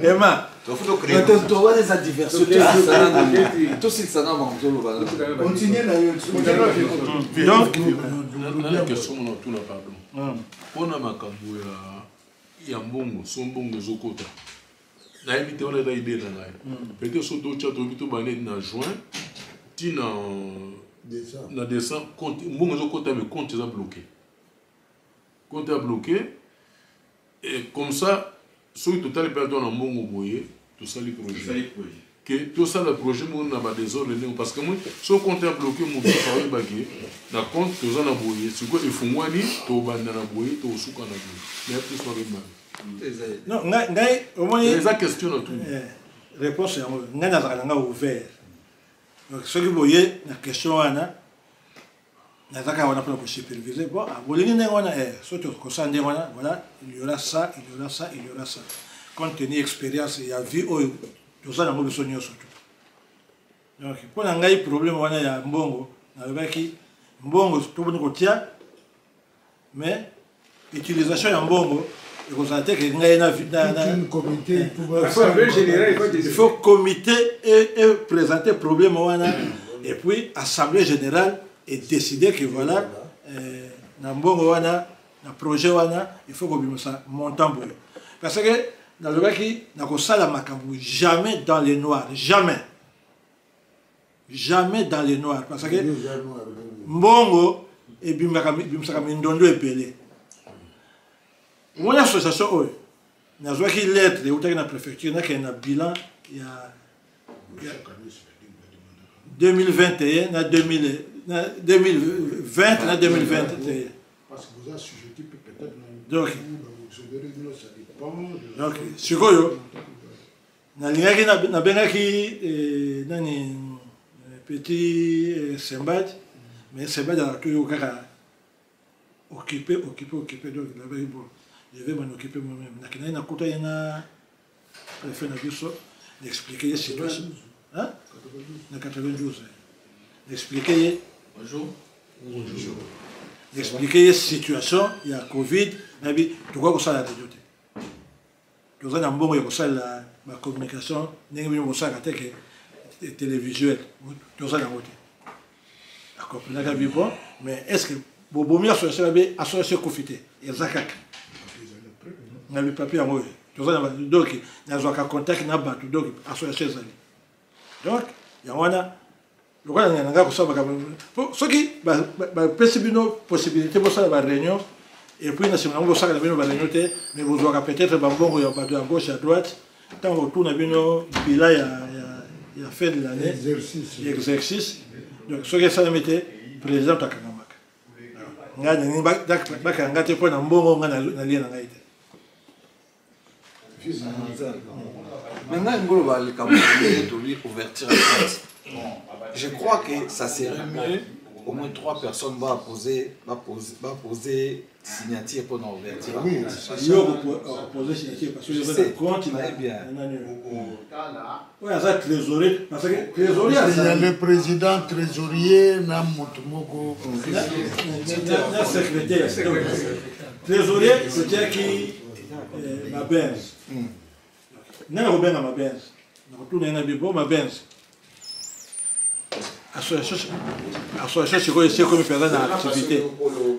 Emma, tu vois les diversité. Tout ça n'a pas continuer donc la question on a tout là pardon. On a makambo ya mbongo son mbongo zokota. Na éviter on a idée là là. Peut-être sur d'autres chats to banet na juin ti na décembre compte mbongo zokota mais compte est bloqué. Compte est bloqué et comme ça sur total perdon en mbongo boyer tout ça les projets. Que tout ça le projet mon na ba désordre parce que moi so compte est bloqué mon travail bagé na compte tout ça na boyer c'est quoi il faut moi ni to banda na boyer to suka na boyer mais plus pas mal. Non, ngai au moins les questions tout. Réponse ngai na zaka ouvert. Donc ce que vous voyez la question ana na zaka wana pour superviser bon bolingi ngai wana surtout ko ça ndé wana voilà il y aura ça il y aura ça il y aura ça compte tenu expérience il y a vu tout ça na mo biso nyo surtout. Donc pour ngai problème wana ya mbongo na baki mbongo to boni ko tia mais utilisation ya mbongo et vous savez que il faut comité et présenter problème et puis assemblée générale et décider que voilà na mbongo wana na projet wana il faut que ça montant boy parce que dans le baki na ko sala makambo jamais dans les noirs jamais dans les noirs parce que mbongo et bimaka mindondo epelé. Mon association, nous avons une lettre de la préfecture, nous avons un bilan il y a 2021, 2020, 2021. Parce que vous avez sujeté peut-être. Donc, ce que nous avons petit Sembad, mais Sembad a toujours occupé, donc bon. Je vais m'en occuper moi-même. Je vais expliquer la situation. Hein? En 92. Expliquer. Bonjour. Expliquer la situation. Il y a Covid. Tu vois que ça a été doté. Tu vois que la communication. Tu vois que télévisuel. Tu vois que la communication. Mais est-ce que vous avez associé Kofité? Exactement. Na le papier à moi donc na zo ka contact na batu donc association zali donc ya wana lokala nga ko saba ka soki ba possibilité pour ça ba réunion et puis na sima ngo saka na bino ba réunion te mais vous aurez peut-être ba mbongo ya batu à gauche à droite tant autour na bino bila ya fin de l'année exercice donc soki ça mettait président takanamaka nga ni ba ka ngate po na mbongo nga na lia na ngaite. Maintenant, je crois que ça serait mieux. Au moins 3 personnes vont poser signature pour l'ouverture. Oui, il y a poser signature parce que je vais compte. Oui, ça trésorier. Parce que trésorier, il y a le président trésorier, Namotomoko. Le secrétaire. Trésorier, c'est qui ma benz. Nana Robin ma benz. Na retourner na bibo ma benz. association sikoyo esi ekomi mpenza na activité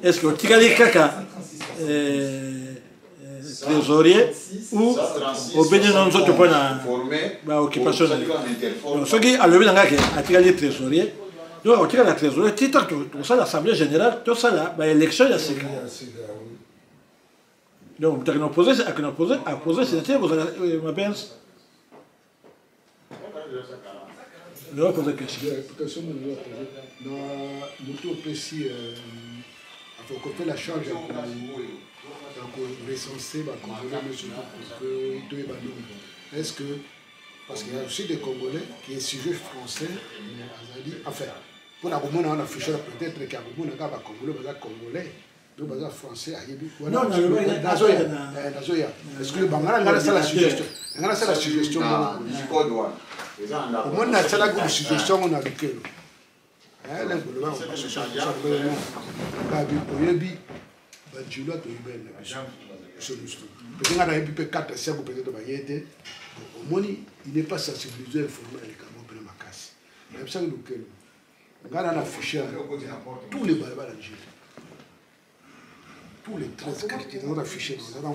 est ce que otikali kaka trésorier ou obeni na nzoto mpona baoccupation soki alobi na ngaki atikali trésorier donc otikali na trésorier ti tanke tosala assemblée générale tosala baélection ya sika donc mutaki na opposé signature kozala mapenzi je vais poser question. Nous aussi, il faut faire la charge pour recenser les Congolais. Est-ce que, parce qu'il y a aussi des Congolais qui sont sujets français, enfin, pour la Congolais, on a affiché peut-être qu'il y a des Congolais. Donc, les Français, non, est-ce que le Bangala, c'est la suggestion? C'est la suggestion. Au moins, c'est la suggestion qu'on a vécu. Il n'est pas sensibilisé informé avec un macasse. Il y a ça que on a affiché tous les barbares d'Algérie. Tous les 13 quartiers, on a affiché. On a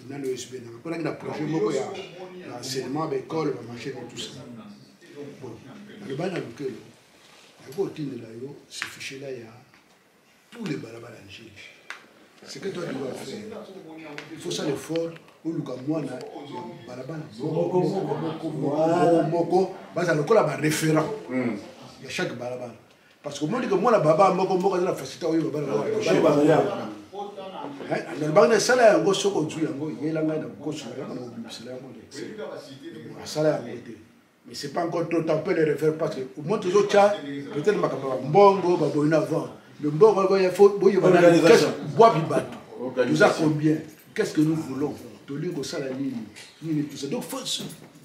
dans le USB. On a un projet, il y a l'enseignement, l'école, le marché, tout ça. Bon, le bain à l'hôtel, ce fichier-là, il y a tous les barbares d'Algérie. Ce que toi tu dois faire, il faut ça l'effort. Où le Cameroun a barabara, moko, basa le cola référent. Il y a chaque barabara. Parce que moi, moi, la baba, moko, la facilité, oui, barabara. Le banc de salaire, un gros soko du yango, il y a la main de gauche, mais c'est pas encore trop temps de refaire parce que au moins toujours tcha, peut-être ma capa, mbongo, baboina avant. Le mbongo, il faut, bois bibato. Nous avons combien? Qu'est-ce que nous voulons? Tolingo Salanini, tout ça. Donc,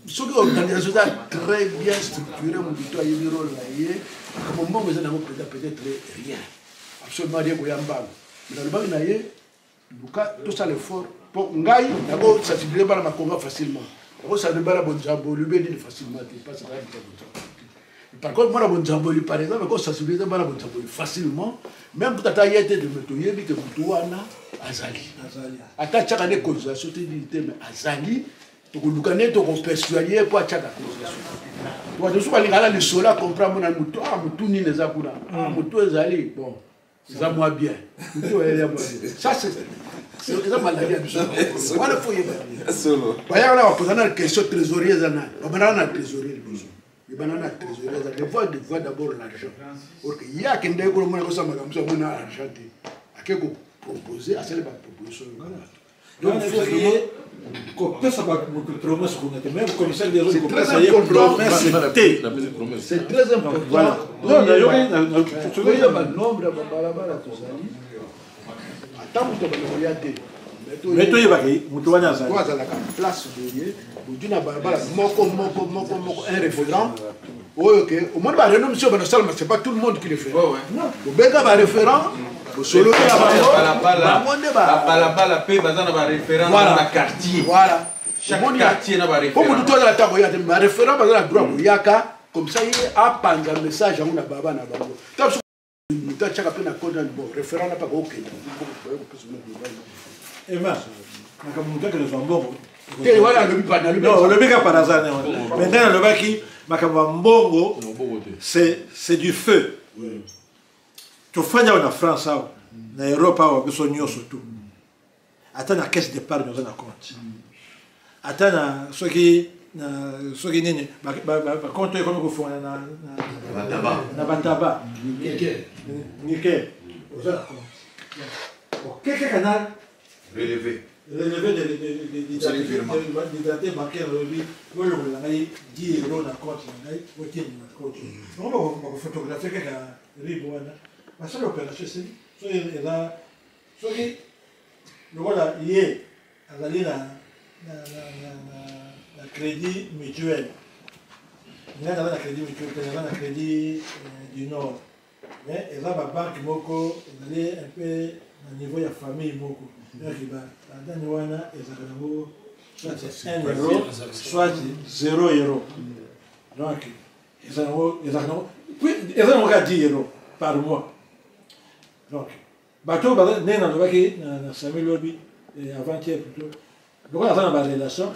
ce que l'organisation est très bien structurée, mon dit, il y a un rôle là, comme moi, vous avez peut-être rien. Absolument rien pour Yambang. Mais dans le banc, tout ça l'effort. Pour Ngaï, d'abord, ça se dit pas la Congo facilement. D'abord, ça ne dit pas la bonne jambe, lui, il dit facilement. Par contre, moi, la bonne jambe, par exemple, quand ça se dit pas la bonne jambe facilement, même pour ta taille de métoyer, que Moutouana, Azali. Ata chaque année, cause la société mais Azali, tu connais ton persuadé pour chaque année. Tu vois, les sola comprendre mon moutou, ah, moutou ni les abuna, ah, moutou Azali, bon. Ça moi bien. Ça c'est ça maladie absolue. Voilà faut y aller. Solo. Voyons là on pose une question trésorier zana. On va dans trésorier besoin. Il va dans trésorier zana. Il faut d'abord l'argent. Parce que il y a qui ndeko le monde comme ça on a argent. À quel ko proposer à celle pas proposition. Donc il faut que ça va me promesse qu'on était même commissaire des autres promesse c'est très important. Voilà. Non, d'ailleurs, tu vois, il y a un nombre de balabala tout ça. Attends, tu vas regarder. Mais tu vas y aller, tu vas à la place de tu n'as balabala, moko, un référent. Oui, ok. Au moins, c'est pas tout le monde qui le fait. Non. Au Béga, un référent. Solo la balabala paix bazana ba référent dans le quartier. Voilà. Chaque quartier n'a pas référent. Comme tout la table, il y a des référents bazana droit yaka comme ça il a pas un message à una baba na bango. Tant que chaque appel na code bon référent n'a pas OK. Emma, na kamuta que les mbongo. Voilà le bipana le. Non, le bika par hasard. Maintenant le baki makamwa mbongo c'est du feu. Tufanya na France au na Europe au biso nyonso tu ata na caisse d'épargne na compte ata na soki nini ba compte comme ko fona na bataba nickel oza compte quelques canal relevé des dates bancaires le la ngai 10 € na compte ngai ok na compte on va photographier quelques riboana. Ma seule opération, c'est que voilà, hier, il y a un crédit mutuel. Il y a un crédit mutuel, il y a un crédit du Nord. Mais il y a une banque moko, il y a un peu au niveau de la famille moko. Soit 1 €, soit 0 €. Donc, ils ont 10 euros par mois. Donc, bateau, né dans le Samuel Lobby, avant-hier plutôt. Donc, on a une relation.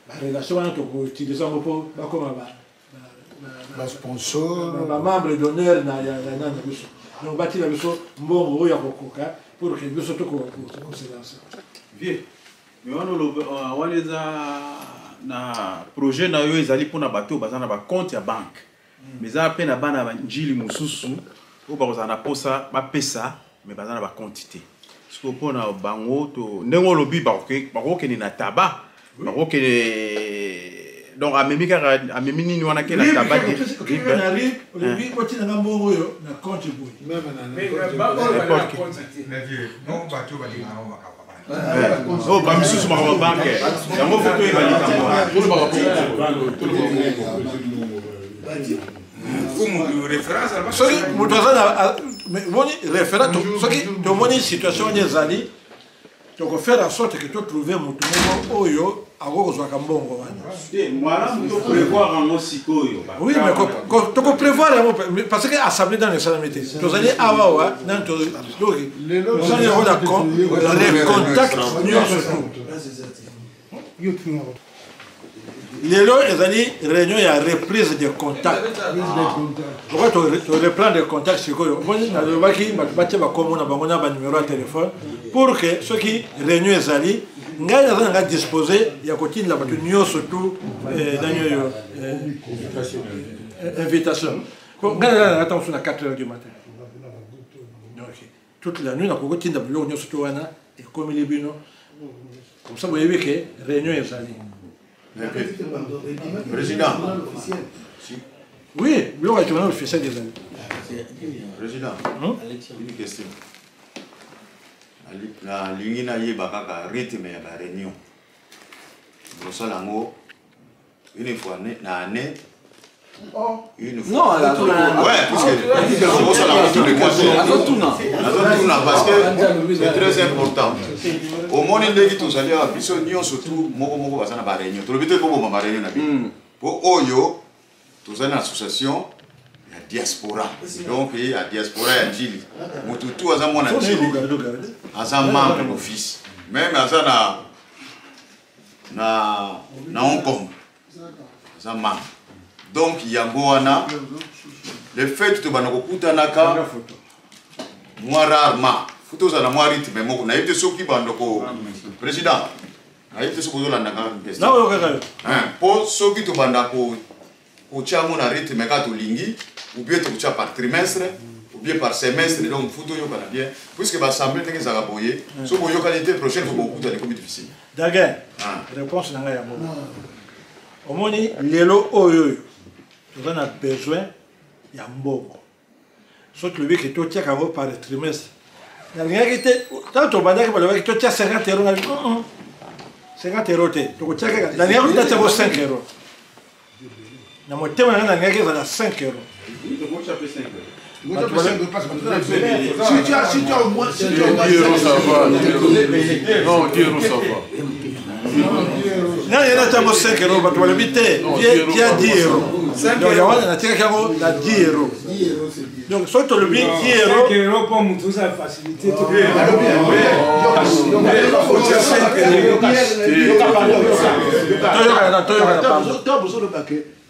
La relation, on a utilisé un peu comme un sponsor. Un membre d'honneur. Donc, bâti la mission, bon, pour que nous surtout qu'on se lance. Vieux, mais on est na projet na yo ezali pona bato bazana ba compte ya banque. Mais ça peine bana ba njili mususu o ba kozana posa ba pesa mais bazana ba quantité. Parce que pona bango to ndengo lobi ba ko ni na taba ba ko donc amemi nini wana ke na taba de na rib lobi ko tina ngambongo yo na compte boy. Même na quantité. Mais vieux, non bato ba di na ba. Oh, bah, monsieur, c'est ma banque. Il y a mon photo, il va dire tout le monde. Situation donc faire en sorte que tu trouves mon oyo akozwaka mbongo wana. Voilà, tu peux prévoir en osiko. Oui, mais tu peux prévoir parce que assemblée dans les salamités. Tu allez awa dans to donc les contacts Lelo ezali réunion ya reprise de contact. Pourquoi tu reprends des contacts sur quoi? Moi na lobaki batia ba komona bango na ba numéro de téléphone pour que ceux qui réunion ezali ngai na disposer ya kotinda batu nyo surtout danyo invitation. Ngai na attention à 4h du matin. Donc toute la nuit na kotinda bilo nyo surtout wana et comme les bino comme ça vous voyez que réunion ezali. Président. Oui, le roi est officiel des années. Président, une question. La ligne n'a pas rythme et la réunion. Nous sommes une fois l'année. Une fois. Non, la ouais, parce que c'est très important. Au moins, il est tout ça. Il y a surtout Moko Basana Barénion. Tu le dis comment ma réunion pour Oyo, tout ça une association, il y a diaspora. Donc il y a diaspora et Angili. Tout à mon Angili. À un membre d'office. Même à ça na Hong Kong. À un membre. Donc il y a Goana. Le fait que tu vas nous écouter naka. Moi rarement. Photo ça na moi rythme mais moi na été ceux qui bandoko président. Na été ceux qui ont la question. Non, pour ceux qui te bandako au chamo na rythme ka to lingi ou bien tu cha par trimestre ou bien par semestre donc photo yo kana bien puisque ba assemblée te za boyer so boyo qualité prochaine faut beaucoup de comme difficile. Daga. Réponse na ya mo. Omoni lelo oyo. Tu as besoin ya mbongo. Sauf que le que tu tiens par trimestre. La réalité, tant on va dire que tu tiens 50 euros. 50 euros. Tu tiens la réalité, tu as 5 euros. La moitié de la réalité, c'est 5 euros. Si tu as au moins 10 euros, ça va. Non, 10 euros, ça va. Non, il y en a 5 euros, tu vas l'habiter. Il y a 10 euros. Donc, il y a 10 euros. Donc, soit tu le dis 10 euros. 5 euros pour nous tous à faciliter.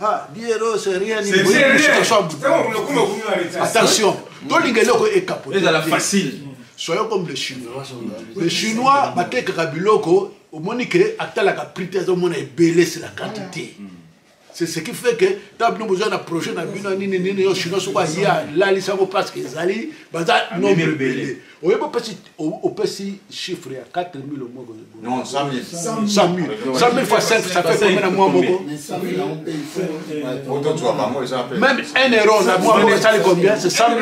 Ah, 10 euros, c'est rien. C'est rien. Attention, dans les galets est capoté. C'est facile. Soyons comme les Chinois. Les Chinois, Batek Kabiloko, au Monique, à la capitale, au monde est belé, c'est la quantité. C'est ce qui fait que tu as besoin d'un projet dans le Chinois, il y a là, il parce que Zali, Baza, non, belé. On peut si chiffrer à 4 000 au mois. Non, 100 000. 100 000 fois 5, ça fait combien de mois? Même 1 euro, ça fait combien? C'est 100 000.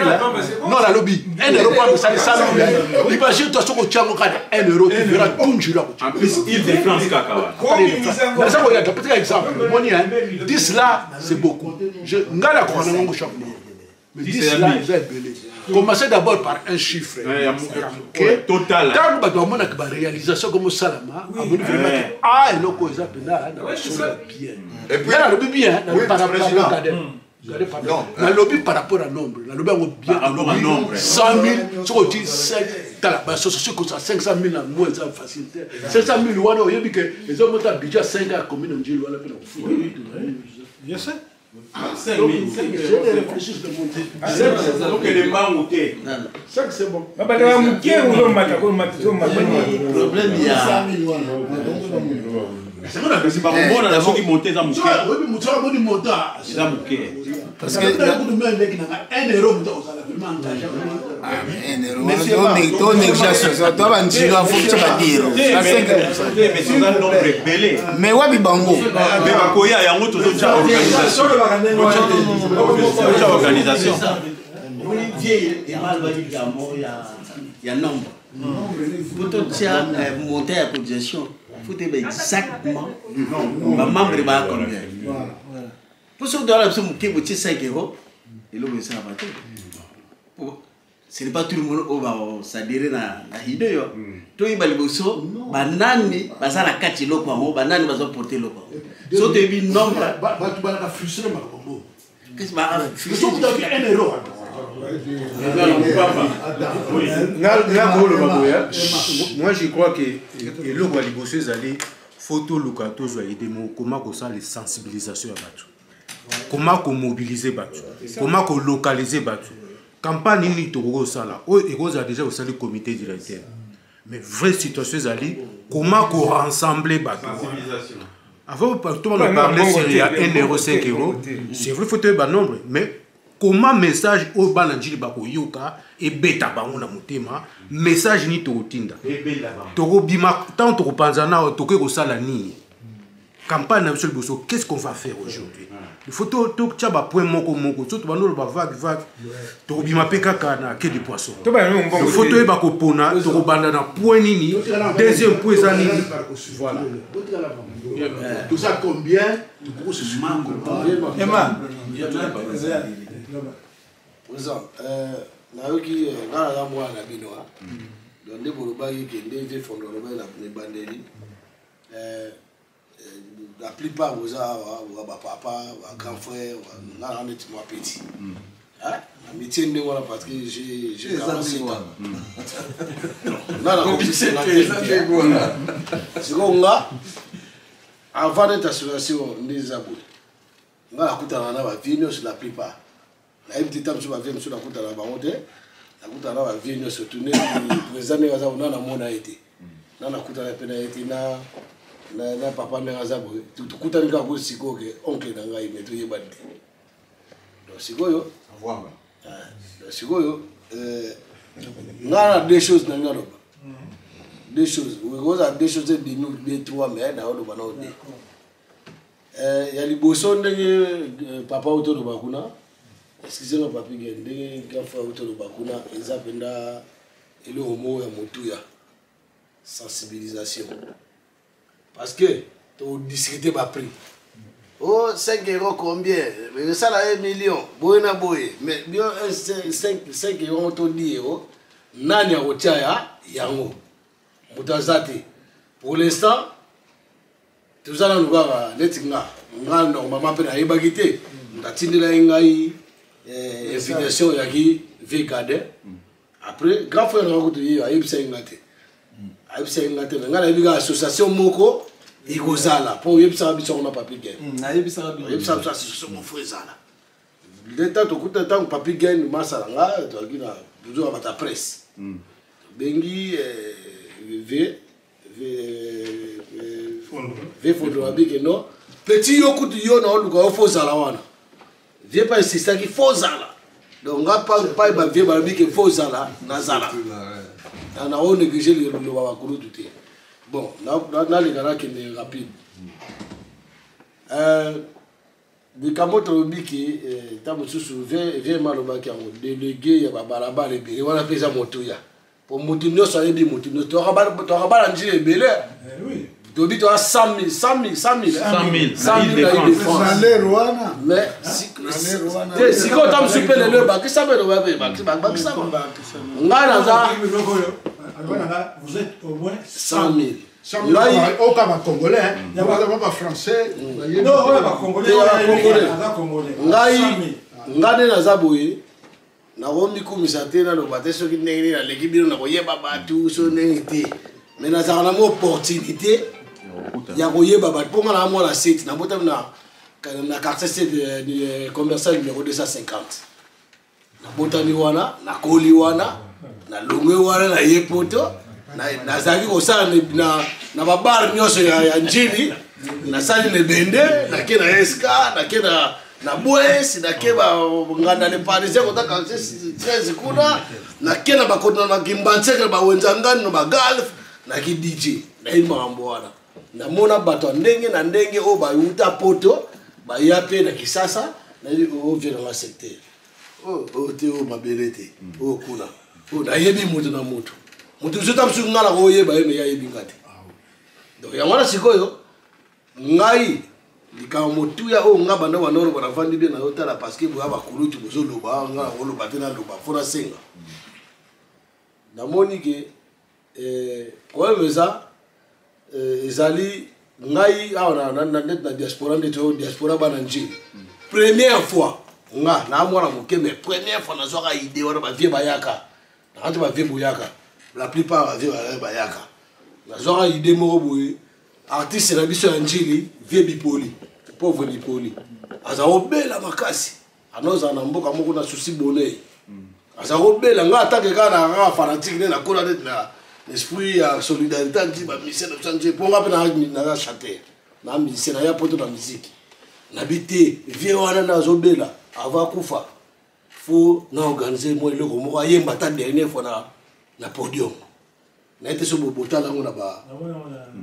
Non, la lobby. 1 euro, ça fait 100 000. Imagine, toi, si tu as 1 euro, tu verras tout le jour. En plus, il défend ce caca. Mais ça, regarde, petit exemple. 10 là, c'est beaucoup. Je n'ai pas de choc. Mais 10 là, ils ont belé. Commencez d'abord par un chiffre. Total. Quand on a une réalisation comme ça, ah, et le bien. Et puis, il y a le bien, oui, président. Le lobby par rapport à nombre. Le lobby a bien 100 000. Ce qu'on dit, c'est l'association qui a 500 000 en moins, c'est facilité. 500 000, il y a que les hommes ont un budget 5 à combien de Dieu. Je sais. 5 000. Donc, les mains ont été. 5 c'est bon. Le problème, il y a c'est vrai que c'est pas bon dans la chose qui montait dans mon cœur. C'est dans mon cœur. Parce que 1 euro, mais c'est un nombre belé. mais wabi bango Mais bakoya yango toujours organisation. Il y a nombre. Pour monter la cotisation, il faut exactement le membre de combien. Pour ceux qui ont 5 euros, ce n'est pas tout le monde qui va s'adhérer à l'idée. Tout le monde banani, bazala kati loko, banani bazala porter loko. So tu es nombre. Qu'est-ce que tu as 1 euro. Moi je crois que le roi Libossé allait photo locatos aider comment qu'on ça les sensibilisation à Batu. Comment qu'on mobiliser Batu. Comment qu'on localiser Batu. Campagne ni to ça là. Et Rose a déjà au sein du comité directeur. Mais vraie situation allait comment qu'on rassembler Batu. Avant tout le monde parlait sur il y a 1 euro 5 euros. C'est vrai faut te nombre mais comment message au bananjili bako yoka et beta bango na mutema message ni to tinda to bima tant to panzana to ko sala ni campagne na biso boso qu'est-ce qu'on va faire aujourd'hui il faut to tchaba point moko to banolo ba vague to bima peka kana que des poissons il faut to ba ko pona to banda na point nini deuxième point ça nini voilà tout ça combien pour ce manque Emma Président, nayoki ngana na mwana binoa donc nde bolobaki kende te fondo loba na bandeli la plupart vous avez papa grand frère ngana on est moi petit hein métier nde wala parce que j'ai 45 ans non c'est nga avant d'être association des abonnés ngana kutana na ba vino sur la plupart la petite table sur la vie sur la route à la baronne la route à la vie ne se tourner les années à on a mon a été na la route à la peine été na papa na azabo tout kuta ni ka ko siko ke oncle na ngai meto ye bandi donc siko yo avoir siko yo ngana deux choses na ngalo deux choses we go za deux choses de nous deux trois mais na on va na on ya liboso ndenge papa autour de bakuna excusez-moi papi gende gafa autour de bakuna ezapenda ile homo ya motuya sensibilisation parce que to discuter ba prix oh 5 euros combien mais ça là 1 million boy na boy mais bien 5 euros to di euros nani ya kotia yango mutazati pour l'instant tout ça là nous va netinga ngando mama pe na ibagité ndatindela ngai invitation ya ki VKD après grand frère na ko tuyi ayibisa ngate ngana biga association moko ikozala pour yebisa biso na papi gen na yebisa association mon frère zala l'état to kuta tant papi gen masala nga to akina toujours à ta presse bengi V fondo abike no petit yo kutu yo na oluka fo zala wana vie pas insister ki fo zala donc nga pas ba vie ba bike fo zala na zala na on négliger le ba kulu tout bon na les gars qui est rapide de kamoto biki tamu susu vie maloba ki ngo délégué ya ba barabara ebele wana pesa motuya pour motu nyoso yebi motu nyoso to rabala njire ebele oui Dobi to 100 000, 100 000, 100 000. 100 000 mais si quand tu super le bac, ça me doit payer bac, bac ça. Vous êtes au moins 100 000. au cas congolais, il y a pas français. Non, ouais, pas congolais. Ngai naza boye nakomi kumisa te naloba te soki ndenge nini naleki bino nakoyeba bato so ndenge te me nazala na mo opportunité ya koyeba bato mpo nga na mwana sete nabotami na quartier sete commercial numéro 250 nabotami wana nakoli wana nalongwe wana naye poto nazalaki kosala na babare nyonso ya njili nasali nebende nake na eska nake na bwesi nake nganda le parisien kota 13 kuna nake na bakona na kimbantseke bawenza ngani no bagalf naki DJ na imambo wana namona bato ndenge na ndenge o bayuta poto baya pe na kisasa na o vient dans secteur o te o mabelete o kuna o na yebi mutu na mutu mutu zota msunga la oyeba yeme ya yebi ngati donc ya wana sikoyo ngai likamotuya o nga banda wanoro bana vandi bien na hotela parce que boya bakulutu bozo loba nga ngolo batena loba fona senga na monike kwa meza ezali ngai aona na diaspora ndeto diaspora bana njili première fois nga na mwana mokeme première fois nazoka idée wana ba vie bayaka na ba vie boyaka la plupart ba vie bayaka nazoka idée moko boye artiste na biso ya njili vie bipoli pauvre bipoli aza obela makasi anoza na mboka moko na souci bonheur aza obela nga atake kana nga fanatique ne na kola na l'esprit ya solidarité anti ba mission de changer ponga pe na chanter na musicien na ya poto na musique na bité vie wana na zobela ava kufa faut na organiser moi le moko ayemba ta dernière fois na podium na été so botala ngo na ba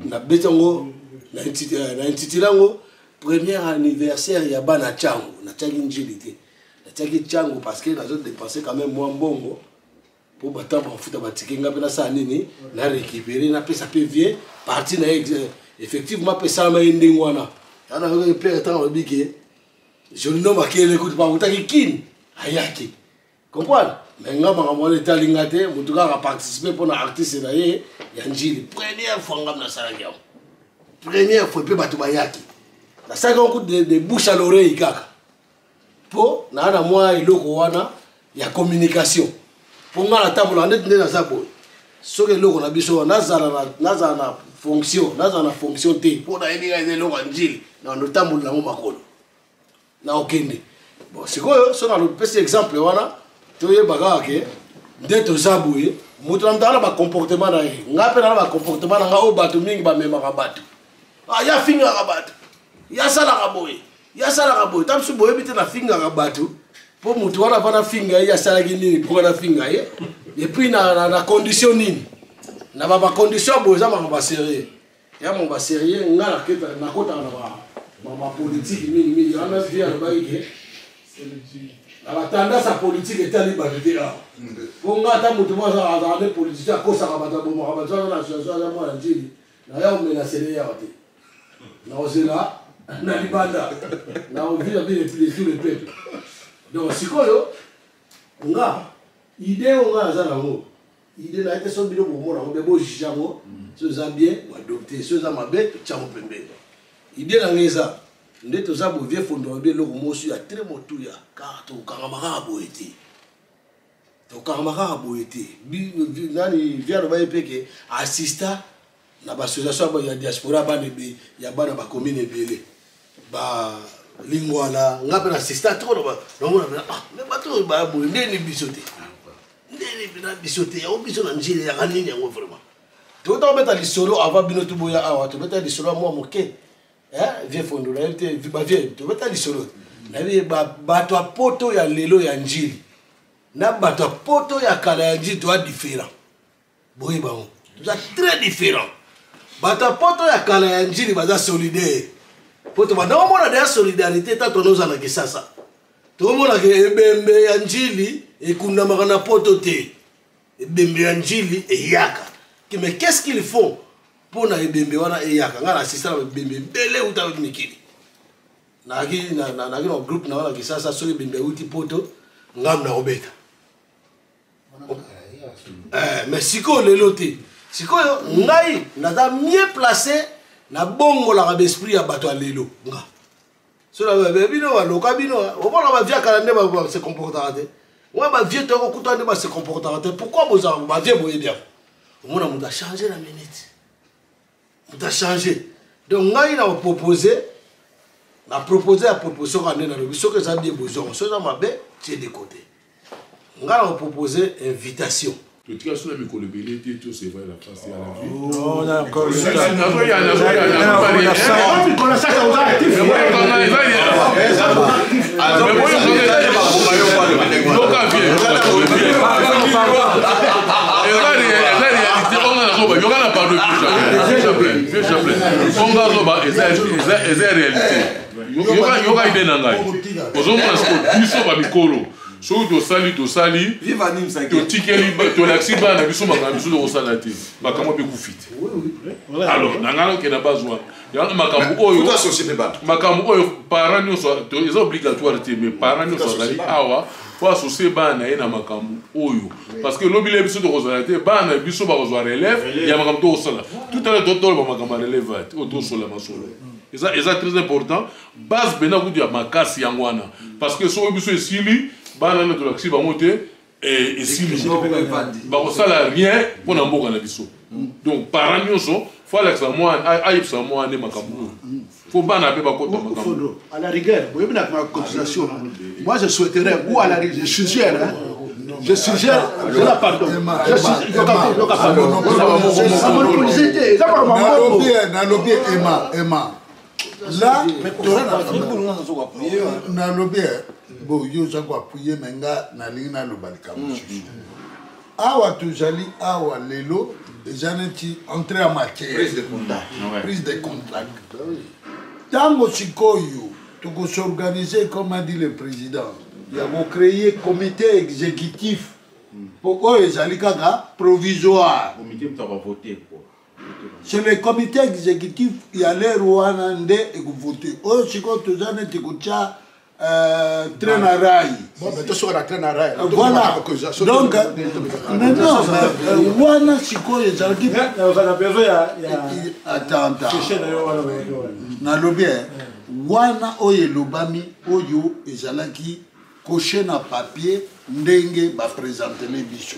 na betango na intitilango premier anniversaire ya bana chango na tagi njilité na tagi chango parce que na zo dépenser quand même moi mbongo pour battre bafuta batiki ngapi na sa nini na récupérer na pesa pe vie parti na effectivement pesa ma ndenge wana ana ko pe tant biki je ne nomme pas le coup de pas utaki kin ayaki comprendre mais nga ba mo le talingate mutuka ka participer pour na artiste na ye ya njili première fois ngam na sala ngam première fois pe batu bayaki na saka coup de bouche à l'oreille kaka po na ana moi eloko wana ya communication pour nga la table en net na sabo so que loko na biso nazala na fonction te pour na elinga ile loko njili na no table na makolo na okende bon sikoyo so na le petit exemple wana toye baga ke ndeto zabuye mutu namtala ba comportement na ye ngape na ba comportement na nga o bato mingi ba mema ka bato ya finga ka bato ya sala ka boy tamsu boye bite na finga ka bato po mutu wana bana finga ya sala gini pour na finga ye et puis na condition nini na ba condition boza ba sérieux ya mon ba sérieux ngala keta na kota na ba politique mingi ana via ba ike la tendance à politique est telle liberté là. Pour moi, tant que moi ça a des politiciens comme ça, on va bon, on va faire la situation là moi dit. Là on menace les arrêter. Là on est là, na libanda. Là on vit avec les tous les peuples. Donc si quoi yo, on a idée on a ça là haut. Idée là était sur bilo pour moi, on beau jamo, ce ça bien, on adopter, ce ça ma bête, chamo pembe. Idée là ngeza. Ndeto za bo vie fondo be lo mosu ya très motu ya ka to karamaka boete bi nani viano ba epeke assista na ba association ba ya diaspora ba ne be ya bana ba commune belé ba lingwala ngape na assista to ba no mona me bato ba bo ndeni bisote bina bisote ya obiso na njile ya kanini yango vraiment to to beta lisolo ava bino to boya awa to beta lisolo mo moke vie fondo na te ba vie to beta lisolo na vie bato poto ya lelo ya njili na bato poto ya kala ya njili to a différent boye ba on to très différent bato poto ya kala ya njili baza solidaire poto ba na mona de solidarité ta to noza na kisasa to mona ke ebembe ya njili ekunda makana poto te ebembe ya njili eyaka mais qu'est-ce qu'ils font pour na ebembe wana eyaka ngana assistant na ebembe bele uta mikili na no groupe na wana kisasa so ebembe uti poto ngam na obeta mais siko lelo te sikoyo ngai naza mieux placé na bongolaka baesprit ya bato ya lelo nga so na bino baloka bino omona bavie akala nde se comportaka te oya bavie to kokuta nde base comportaka te pourquoi bozala bavie boye bien omona moto achange na minute moto achange donc ngai na propose na proposer la proposition quand on a le biso que ça bien besoin so na mabe tie de côté ngai na proposer invitation. Le tir sur la micro-lebelé, tout c'est vrai, la face, il y a la vie. On a encore le soki tosali totikeli tolakisi bana na biso makambo biso tokosala te makambo mpe kufi te alors na ngai nakokenda bazwa yango makambo oyo parent nyonso eza obligatoire te mais parent nyonso azali awa fo asocie bana na ye na makambo oyo parce que lobile biso tokozala te bana na biso bakozwa relève ya makambo tokosala tout ala totoloba makambo ya relève ate oyo tosola masolo eza très important base mpena kutu ya makasi yango wana parce que soki biso esili bana na tolakisi bango te esili bakosala rien mpo na mboka na biso donc parent nyonso fo alakisa mwana ayebisa mwana makambo oyo fo bana mpe bakota makambo à la rigueur boyebi na cotisation moi je souhaiterais ou à la rigueur je suggère je suggère je la pardon nalobi ema là nalobi bon yo za koapuye me nga nalingi naloba likambo mosusu awa tozali awa lelo eza neti entré en matière prise de contact ntango sikoyo tokosorganize comme a dit le président ya kocréer comité exécutif po oyo ezali kaka provisoire c'est le comité exécutif ya lere wana nde ekovote oyo sikoyo toza neti kotya train à rail. Voilà. Donc, maintenant, wana sikoyo ezalaki attends. Nalobi wana oyo elobami oyo ezalaki coché na papier ndenge baprésentele biso.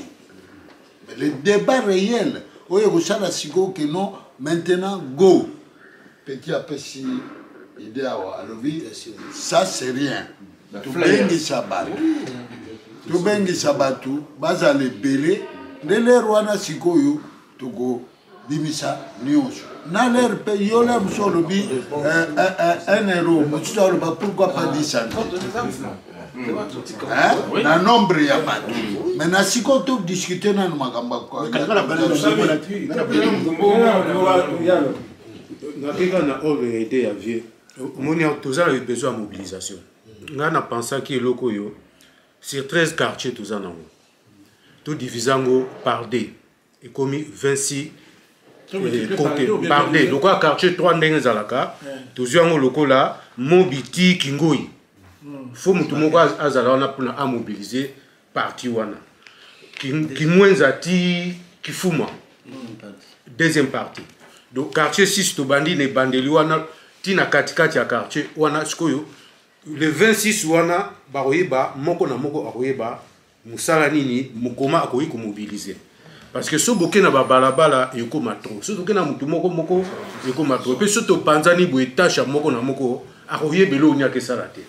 Mais le débat réel oyo kosala sikoyo que non maintenant go petit à petit idée awa alobi ça c'est rien tobengisa bato bazala ebele nde lere wana sikoyo tokobimisa nyonso na lere mpe yo lere mosu olobi 1 euro mosusu aloba pourquoi pas 10 centimes na nombre ya bato mais na sikoyo todiscute nano makambo nakeka na oyo ede ya vie omoni tozala besoin ya mobilisation ngai na pensaki eloko oyo sur 13 quartier toza nango todivise yango par d ekomi 26 côté par d lokola quartier 3 ndenge ezalaka tozwi yango lokola mobiti kingoi fo motu moko azala wana mpona amobilize parti wana kimwenza ti kifuma deuxième partie donc quartier 6 tobandi na ebandeli wana tina katikati ya quartier wana sikoyo le 26 wana bakoyeba moko na moko akoyeba mosala nini mokoma akoyi komobilize parce que so boke na babalabala ekoma trop so toke na mutu moko ekoma trop mpe so topanzani boye tâche moko na moko akoyebela onyaka esala te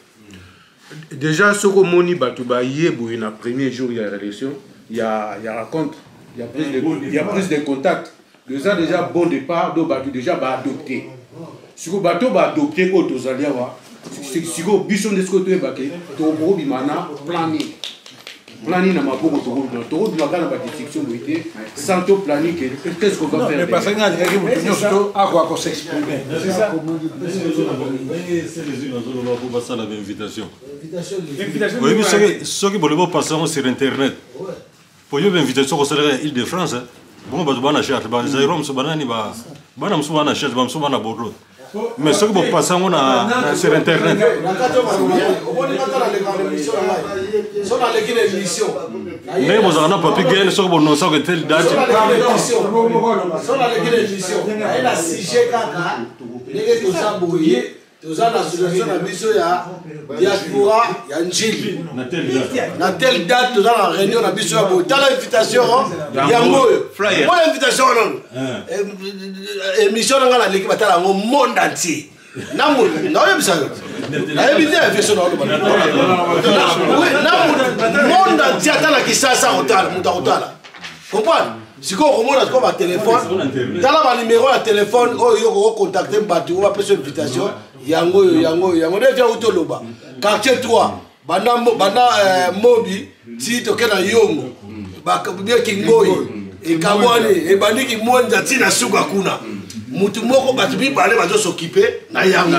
déjà soko moni bato baye boye na premier jour ya élection ya rencontre ya prise de contact déjà bon départ do bato déjà baadopté siko bato baadopté oyo tozali awa siko biso nde siko toyebake tokobima na planning na maboko tokobimaka na badistriction boye te sans to planning qu'est-ce qu'on va faire mais parce que alingaki moto nyonso ako s'exprimer oyebi soki bolingo pasango sur internet po yo bainvitation kosalaka ile de France bongo bato bana charge bazairo mosu banani bana mosu bana charge bamosu bana bordeaux Mais ce que vous passez sur Internet. Mais vous avez un papier gain sur vos notions de telle date. toza na association na biso ya diaspora ya njili na telle date toza na réunion na biso ya boye tala invitation yango oyo mona invitation wana émission na nga na leki batala yango monde entier naoyebisa yo nayebi te invitation na monde entier atala kisasa kotala moto akotala comprendre sikoyo okomona sikoyo batelefone tala banimero ya telefone oyo yo kokontacte bato oyo bapesa invitation yango nde via utoloba quartier 3 banda mobi ti toke na yongo bie kingoyi ekabwani ebandiki monja ti na suka kuna mutu moko bato mibale bazosokipe na yango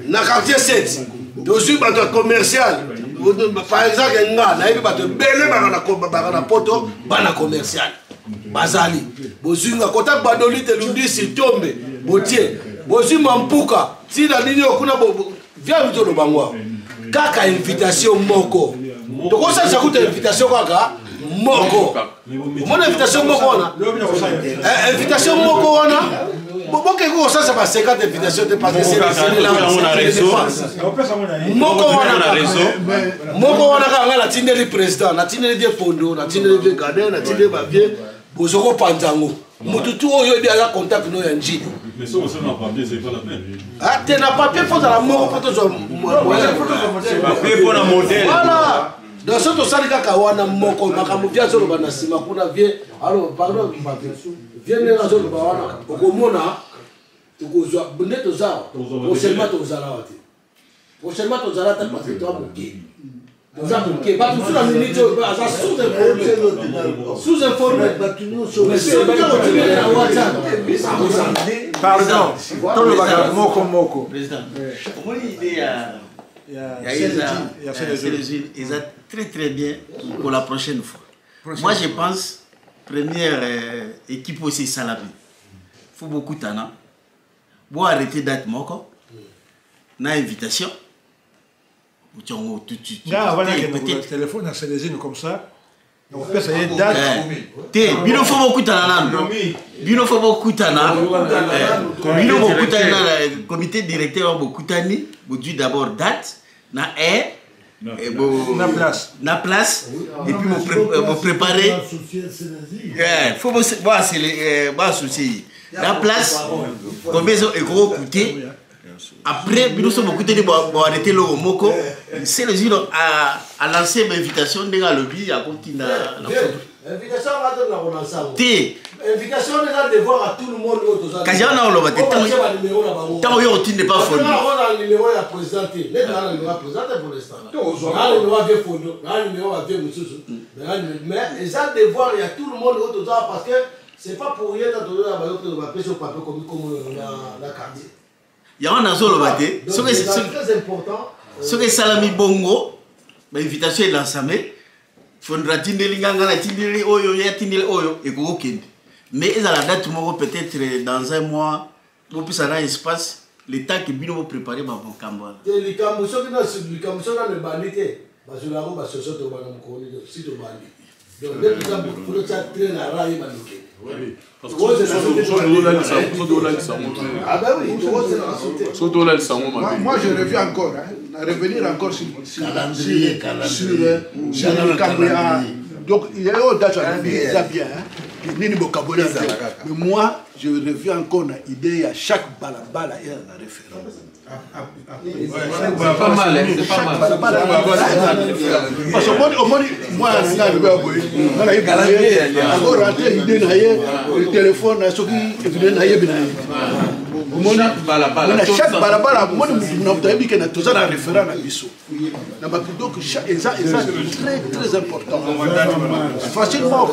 na quartier 7 tozwi bato ya commercial par exemple nga nayebi bato ebele baka na poto bana commercial bazali bozwinga kota badolite lundisi tombe botie bozwi mampuka tina nini okuna via vitolo bangwa kaka invitation moko tokosalisa kuta invitation kaka moko omona invitation moko wana invitation moko wana boke kosalisa ba 50 invitation te parce que c'est moko wana kaka na tindeli président na tindeli die fondo na tindeli die garden na tindeli bavie bozoko panzango mutu tu oyo bi ala contact no ya njili. Mais ça, on s'en a papier, c'est pas la peine. Ah, t'es na papier, faut dans la mort, faut dans papier, faut dans modèle. Voilà. Dans ce temps, ça, les gars, kawana moko, makamuvia zolo banasima, kuna vie, alors, pardon, viens les razo le bawana, okomona, tukozwa, bunde tozara, prochainement tozara wati. Prochainement tozara ta parce que toi moké. Tozara moké, pas tout la minute, ça sous-informé. Mais c'est le pardon, tout le bagage, moko. Président, comment l'idée à Célésine, ils ont très bien pour la prochaine fois. Moi, je pense, première équipe aussi Salabi. Il faut beaucoup de temps. Bon, arrêter d'être moko. Na invitation. Tout de suite. Là, voilà le téléphone à Célésine comme ça. On peut essayer date. Bino faut beaucoup de temps. Bino faut beaucoup de temps. Bino beaucoup de temps. Le comité directeur beaucoup de temps. Vous dites d'abord date. Na place. Et puis vous préparer. Il faut voir c'est les soucis. La place. Combien est gros coûté? Après, nous sommes beaucoup de arrêter le moko. C'est le jour à lancer une invitation de la lobby à continuer la photo. Invitation à la relance. Invitation de devoir à tout le monde. Quand j'ai un enveloppe, tant que tu n'es pas fondé. Le numéro est présenté. Les gens ne l'ont présenté pour l'instant. Le numéro est fondé. Le numéro est mais ils ont devoir il y a tout le monde autour parce que c'est pas pour rien d'entendre la balle de la pêche au papier comme la quartier. Il y a un azolo baté. Ce qui est très important. Ce qui est salami bongo, l'invitation est lancée. Faudra tindeli nganga tindeli oyo ya tindeli oyo et go kende. Mais ils a la date peut-être dans un mois. Vous puisse avoir un espace. Le temps que bino vous préparer ma bon cambouala. Les cambouala ne bandité. Parce que la robe a ce sorte de banane collé de site de bandit. Donc dès que ça pour le chat traîner la raille bandité. Oui. Parce que moi je reviens encore, revenir encore sur le Cambouala. Donc il y a eu d'autres bien, mais moi je reviens encore à l'idée à chaque balabala il y a la référence. C'est pas mal, c'est pas mal. Parce que moi, le téléphone, chaque balabala, donc très important. Facilement,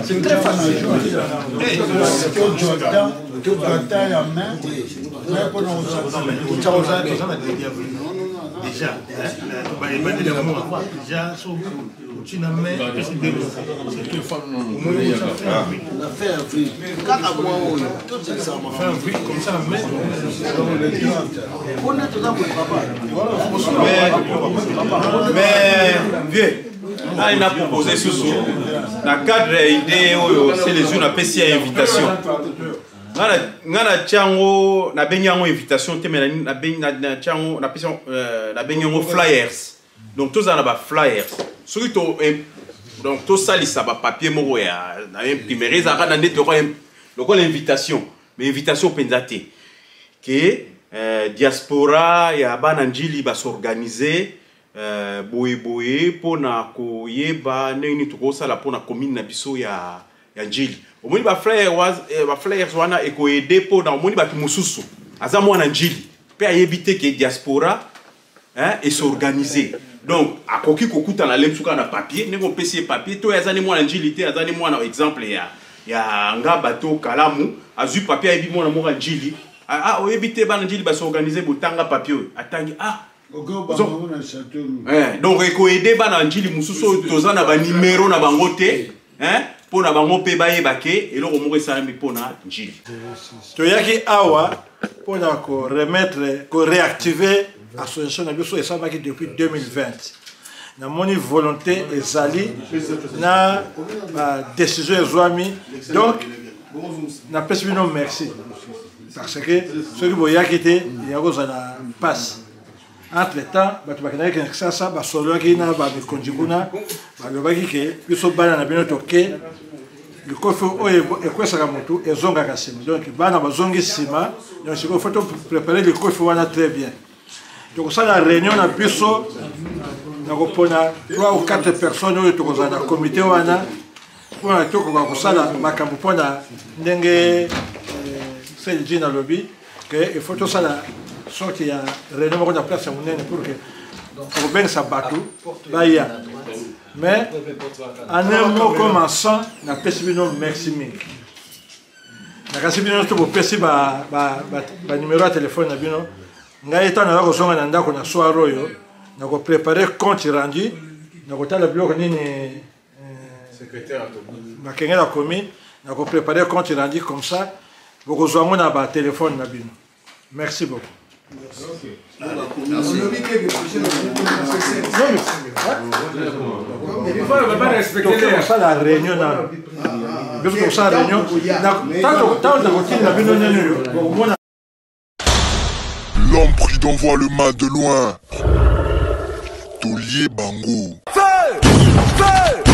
c'est très facile. déjà. Déjà, tu n'as même pas de On a fait un prix. 4 mois, tout ça, ça m'a fait un prix comme ça, mais on est tout là pour papa. Mais, vieux, il a proposé ce soir. Dans le cadre idée, c'est les unes appellent si invitation. Ngana tiango na benyango invitation te mais na tiango na pesion na benyango flyers. Donc tous en ba flyers. Celui to donc tout ça ça ba papier moko ya na imprimerie ça na net le l'invitation. Mais invitation pendate que diaspora ya bananjili ba s'organiser boye pour na koyeba nini to ça la pour na commune na biso ya njili. Omoni ba flyers wana eko aider pour na omoni ba mususu aza mwana njili pe ayebite ke diaspora et s'organiser. Donc akoki kokuta na lemsuka na papier neko pesi papier to azani mwana njili te azani mwana exemple ya nga bato kalamu azu papier ayebi mwana mwana njili oyebite ba njili ba s'organiser botanga papier atangi donc eko aider ba na njili mususu tozana ba numéro na bango te pour na bango pe baye bake eloko moko esalami pour na njili toyaki awa pour na ko remettre ko réactiver association na biso esalaki depuis 2020 na moni volonté ezali na décision ezwami donc na pesi bino merci parce que soki boyaki te yakozala passe entre temps bato bakendaki kende kisasa basololaki na bamikonzi kuna balobaki ke biso bana na bino toke likofi oyo ekwesaka motu ezongaka nsima donc bana bazongi nsima donc sikoyo faut préparer likofi wana très bien tokosala réunion na biso na kopona 3 ou 4 personnes oyo tokozala na comité wana mpona tokoka kosala makambo mpona ndenge selji na lobi ke il faut tosala sorte ya réunion moko na place ya monene pour que tokobengisa bato baya mais en un mot commençant napesi bino merci mingi nakasi bino to bopesi numéro ya telefone na bino ngai etant naza kozonga na ndako na soir oyo nakoprépare compte rendu nakotala biloko nini bakengela komi nakoprépare compte rendu comme ça bokozwa ngo na batelefone na bino merci beaucoup. Ça la réunion L'homme pris d'envoie le mal de loin. Tolier Bango. Feu! Feu!